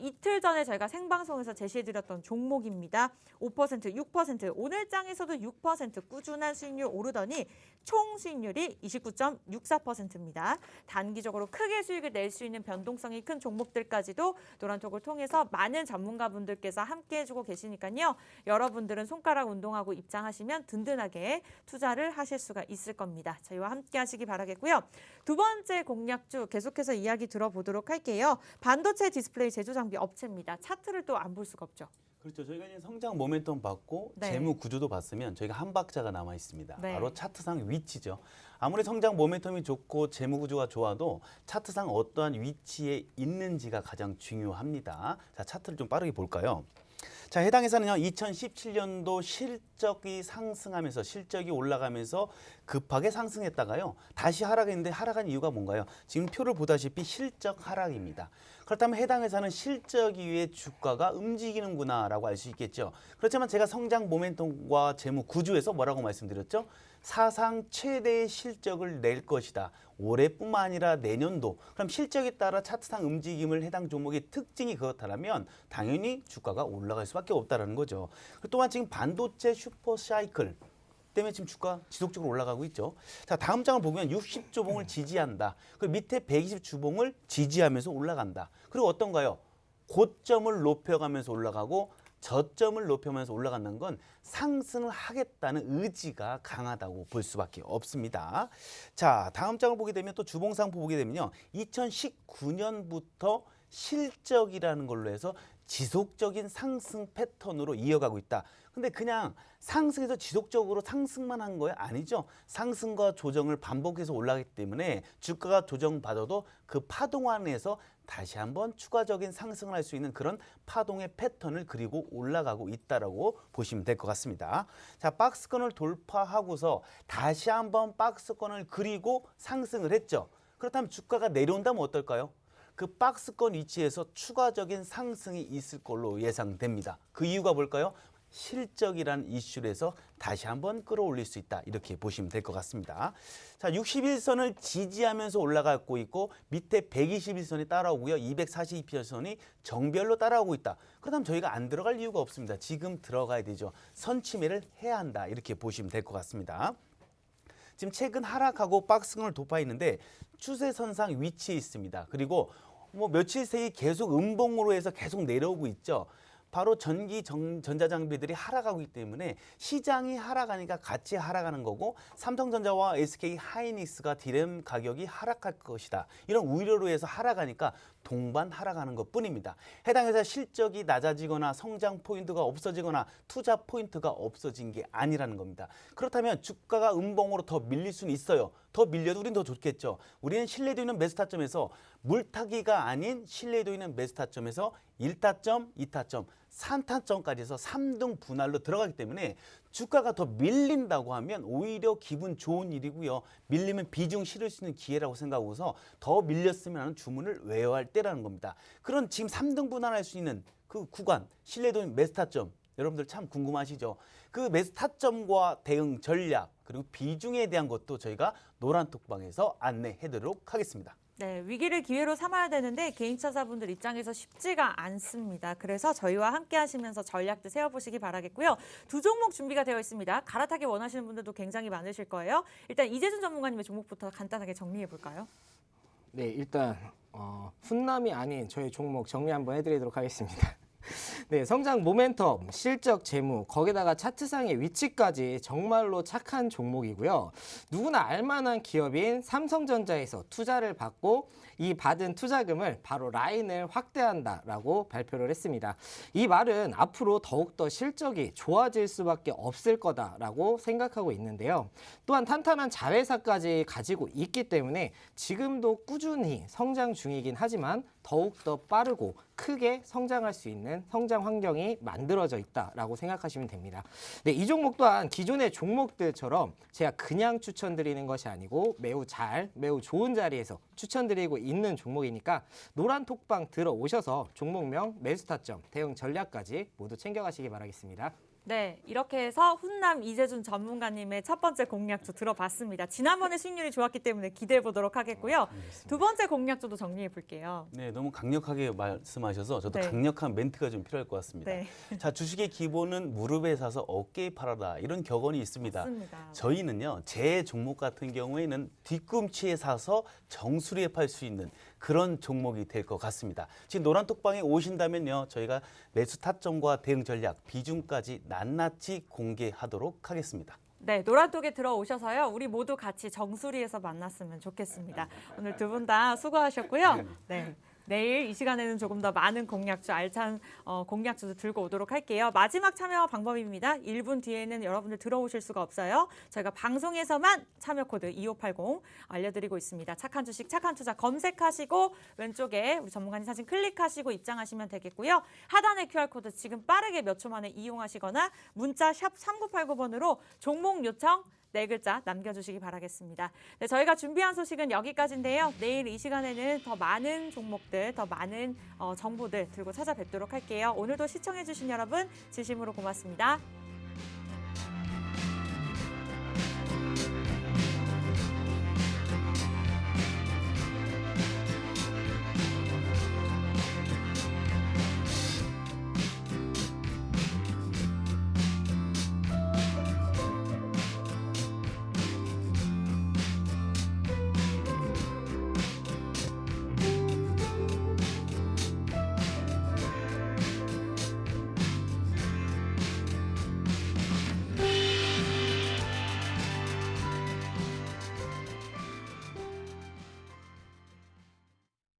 이틀 전에 저희가 생방송에서 제시해드렸던 종목입니다. 5%, 6%, 오늘 장에서도 6% 꾸준한 수익률 오르더니 총 수익률이 29.64%입니다. 단기적으로 크게 수익을 낼 수 있는 변동성이 큰 종목들까지도 노란톡을 통해서 많은 전문가분들께서 함께 해주고 계시니까요. 여러분들은 손가락 운동하고 입장하시면 든든하게 투자를 하실 수가 있을 겁니다. 저희와 함께 하시기 바라겠고요. 두 번째 공략주 계속해서 이야기 들어보도록 할게요. 반도체 디스플레이 제조 장비 업체입니다. 차트를 또 안 볼 수가 없죠. 그렇죠. 저희가 이제 성장 모멘텀 봤고 네. 재무 구조도 봤으면 저희가 한 박자가 남아 있습니다. 네. 바로 차트상 위치죠. 아무리 성장 모멘텀이 좋고 재무 구조가 좋아도 차트상 어떠한 위치에 있는지가 가장 중요합니다. 자, 차트를 좀 빠르게 볼까요? 자, 해당 회사는요, 2017년도 실적이 상승하면서 실적이 올라가면서 급하게 상승했다가요, 다시 하락했는데 하락한 이유가 뭔가요? 지금 표를 보다시피 실적 하락입니다. 그렇다면 해당 회사는 실적 이후에 주가가 움직이는구나라고 알 수 있겠죠. 그렇지만 제가 성장 모멘텀과 재무 구조에서 뭐라고 말씀드렸죠? 사상 최대의 실적을 낼 것이다. 올해뿐만 아니라 내년도. 그럼 실적에 따라 차트상 움직임을 해당 종목의 특징이 그렇다면 당연히 주가가 올라갈 수밖에 없다는 거죠. 또한 지금 반도체 슈퍼 사이클 때문에 지금 주가 지속적으로 올라가고 있죠. 자, 다음 장을 보면 60주봉을 지지한다. 그 밑에 120주봉을 지지하면서 올라간다. 그리고 어떤가요? 고점을 높여가면서 올라가고 저점을 높여가면서 올라간다는 건 상승을 하겠다는 의지가 강하다고 볼 수밖에 없습니다. 자, 다음 장을 보게 되면 또 주봉상포 보게 되면요. 2019년부터 실적이라는 걸로 해서 지속적인 상승 패턴으로 이어가고 있다. 근데 그냥 상승해서 지속적으로 상승만 한 거예요? 아니죠. 상승과 조정을 반복해서 올라가기 때문에 주가가 조정받아도 그 파동 안에서 다시 한번 추가적인 상승을 할 수 있는 그런 파동의 패턴을 그리고 올라가고 있다라고 보시면 될 것 같습니다. 자, 박스권을 돌파하고서 다시 한번 박스권을 그리고 상승을 했죠. 그렇다면 주가가 내려온다면 어떨까요? 그 박스권 위치에서 추가적인 상승이 있을 걸로 예상됩니다. 그 이유가 뭘까요? 실적이라는 이슈로 해서 다시 한번 끌어올릴 수 있다. 이렇게 보시면 될 것 같습니다. 자, 61선을 지지하면서 올라가고 있고 밑에 121선이 따라오고요. 242선이 정별로 따라오고 있다. 그렇다면 저희가 안 들어갈 이유가 없습니다. 지금 들어가야 되죠. 선취매를 해야 한다. 이렇게 보시면 될 것 같습니다. 지금 최근 하락하고 박스권을 돌파했는데 추세선상 위치에 있습니다. 그리고 며칠 새에 계속 음봉으로 해서 계속 내려오고 있죠. 바로 전자장비들이 하락하고 있기 때문에 시장이 하락하니까 같이 하락하는 거고 삼성전자와 SK 하이닉스가 디램 가격이 하락할 것이다. 이런 우려로 해서 하락하니까 동반 하락하는 것뿐입니다. 해당 회사 실적이 낮아지거나 성장 포인트가 없어지거나 투자 포인트가 없어진 게 아니라는 겁니다. 그렇다면 주가가 음봉으로 더 밀릴 수는 있어요. 더 밀려도 우린 더 좋겠죠. 우리는 신뢰도 있는 매수 타점에서 물타기가 아닌 신뢰도 있는 매수 타점에서 1타점, 2타점, 3타점까지 해서 3등 분할로 들어가기 때문에 주가가 더 밀린다고 하면 오히려 기분 좋은 일이고요. 밀리면 비중 실을 수 있는 기회라고 생각하고서 더 밀렸으면 하는 주문을 외워야 할 때라는 겁니다. 그런 지금 3등 분할할 수 있는 그 구간, 신뢰도 있는 매수 타점, 여러분들 참 궁금하시죠? 그 매수 타점과 대응 전략 그리고 비중에 대한 것도 저희가 노란톡방에서 안내해드리도록 하겠습니다. 네, 위기를 기회로 삼아야 되는데 개인 투자자분들 입장에서 쉽지가 않습니다. 그래서 저희와 함께 하시면서 전략도 세워보시기 바라겠고요. 두 종목 준비가 되어 있습니다. 갈아타기 원하시는 분들도 굉장히 많으실 거예요. 일단 이재준 전문가님의 종목부터 간단하게 정리해 볼까요? 네, 일단 훈남이 아닌 저희 종목 정리 한번 해드리도록 하겠습니다. 네, 성장 모멘텀, 실적 재무, 거기다가 차트상의 위치까지 정말로 착한 종목이고요. 누구나 알만한 기업인 삼성전자에서 투자를 받고 이 받은 투자금을 바로 라인을 확대한다라고 발표를 했습니다. 이 말은 앞으로 더욱더 실적이 좋아질 수밖에 없을 거다라고 생각하고 있는데요. 또한 탄탄한 자회사까지 가지고 있기 때문에 지금도 꾸준히 성장 중이긴 하지만 더욱더 빠르고 크게 성장할 수 있는 성장 환경이 만들어져 있다라고 생각하시면 됩니다. 네, 이 종목 또한 기존의 종목들처럼 제가 그냥 추천드리는 것이 아니고 매우 좋은 자리에서 추천드리고 있는 종목이니까 노란 톡방 들어오셔서 종목명, 매수 타점, 대응 전략까지 모두 챙겨가시기 바라겠습니다. 네, 이렇게 해서 훈남 이재준 전문가님의 첫 번째 공략주 들어봤습니다. 지난번에 수익률이 좋았기 때문에 기대해 보도록 하겠고요. 두 번째 공략주도 정리해 볼게요. 네, 너무 강력하게 말씀하셔서 저도 네. 강력한 멘트가 좀 필요할 것 같습니다. 네. 자, 주식의 기본은 무릎에 사서 어깨에 팔아라 이런 격언이 있습니다. 맞습니다. 저희는요, 제 종목 같은 경우에는 뒤꿈치에 사서 정수리에 팔 수 있는 그런 종목이 될 것 같습니다. 지금 노란톡방에 오신다면요, 저희가 매수 타점과 대응 전략, 비중까지 낱낱이 공개하도록 하겠습니다. 네, 노란톡에 들어오셔서요. 우리 모두 같이 정수리에서 만났으면 좋겠습니다. 오늘 두 분 다 수고하셨고요. 네. 내일 이 시간에는 조금 더 많은 공략주, 알찬 공략주도 들고 오도록 할게요. 마지막 참여 방법입니다. 1분 뒤에는 여러분들 들어오실 수가 없어요. 저희가 방송에서만 참여 코드 2580 알려드리고 있습니다. 착한 주식, 착한 투자 검색하시고 왼쪽에 우리 전문가님 사진 클릭하시고 입장하시면 되겠고요. 하단의 QR코드 지금 빠르게 몇 초 만에 이용하시거나 문자 샵 3989번으로 종목 요청 4글자 남겨주시기 바라겠습니다. 네, 저희가 준비한 소식은 여기까지인데요. 내일 이 시간에는 더 많은 종목들, 더 많은 정보들 들고 찾아뵙도록 할게요. 오늘도 시청해주신 여러분 진심으로 고맙습니다.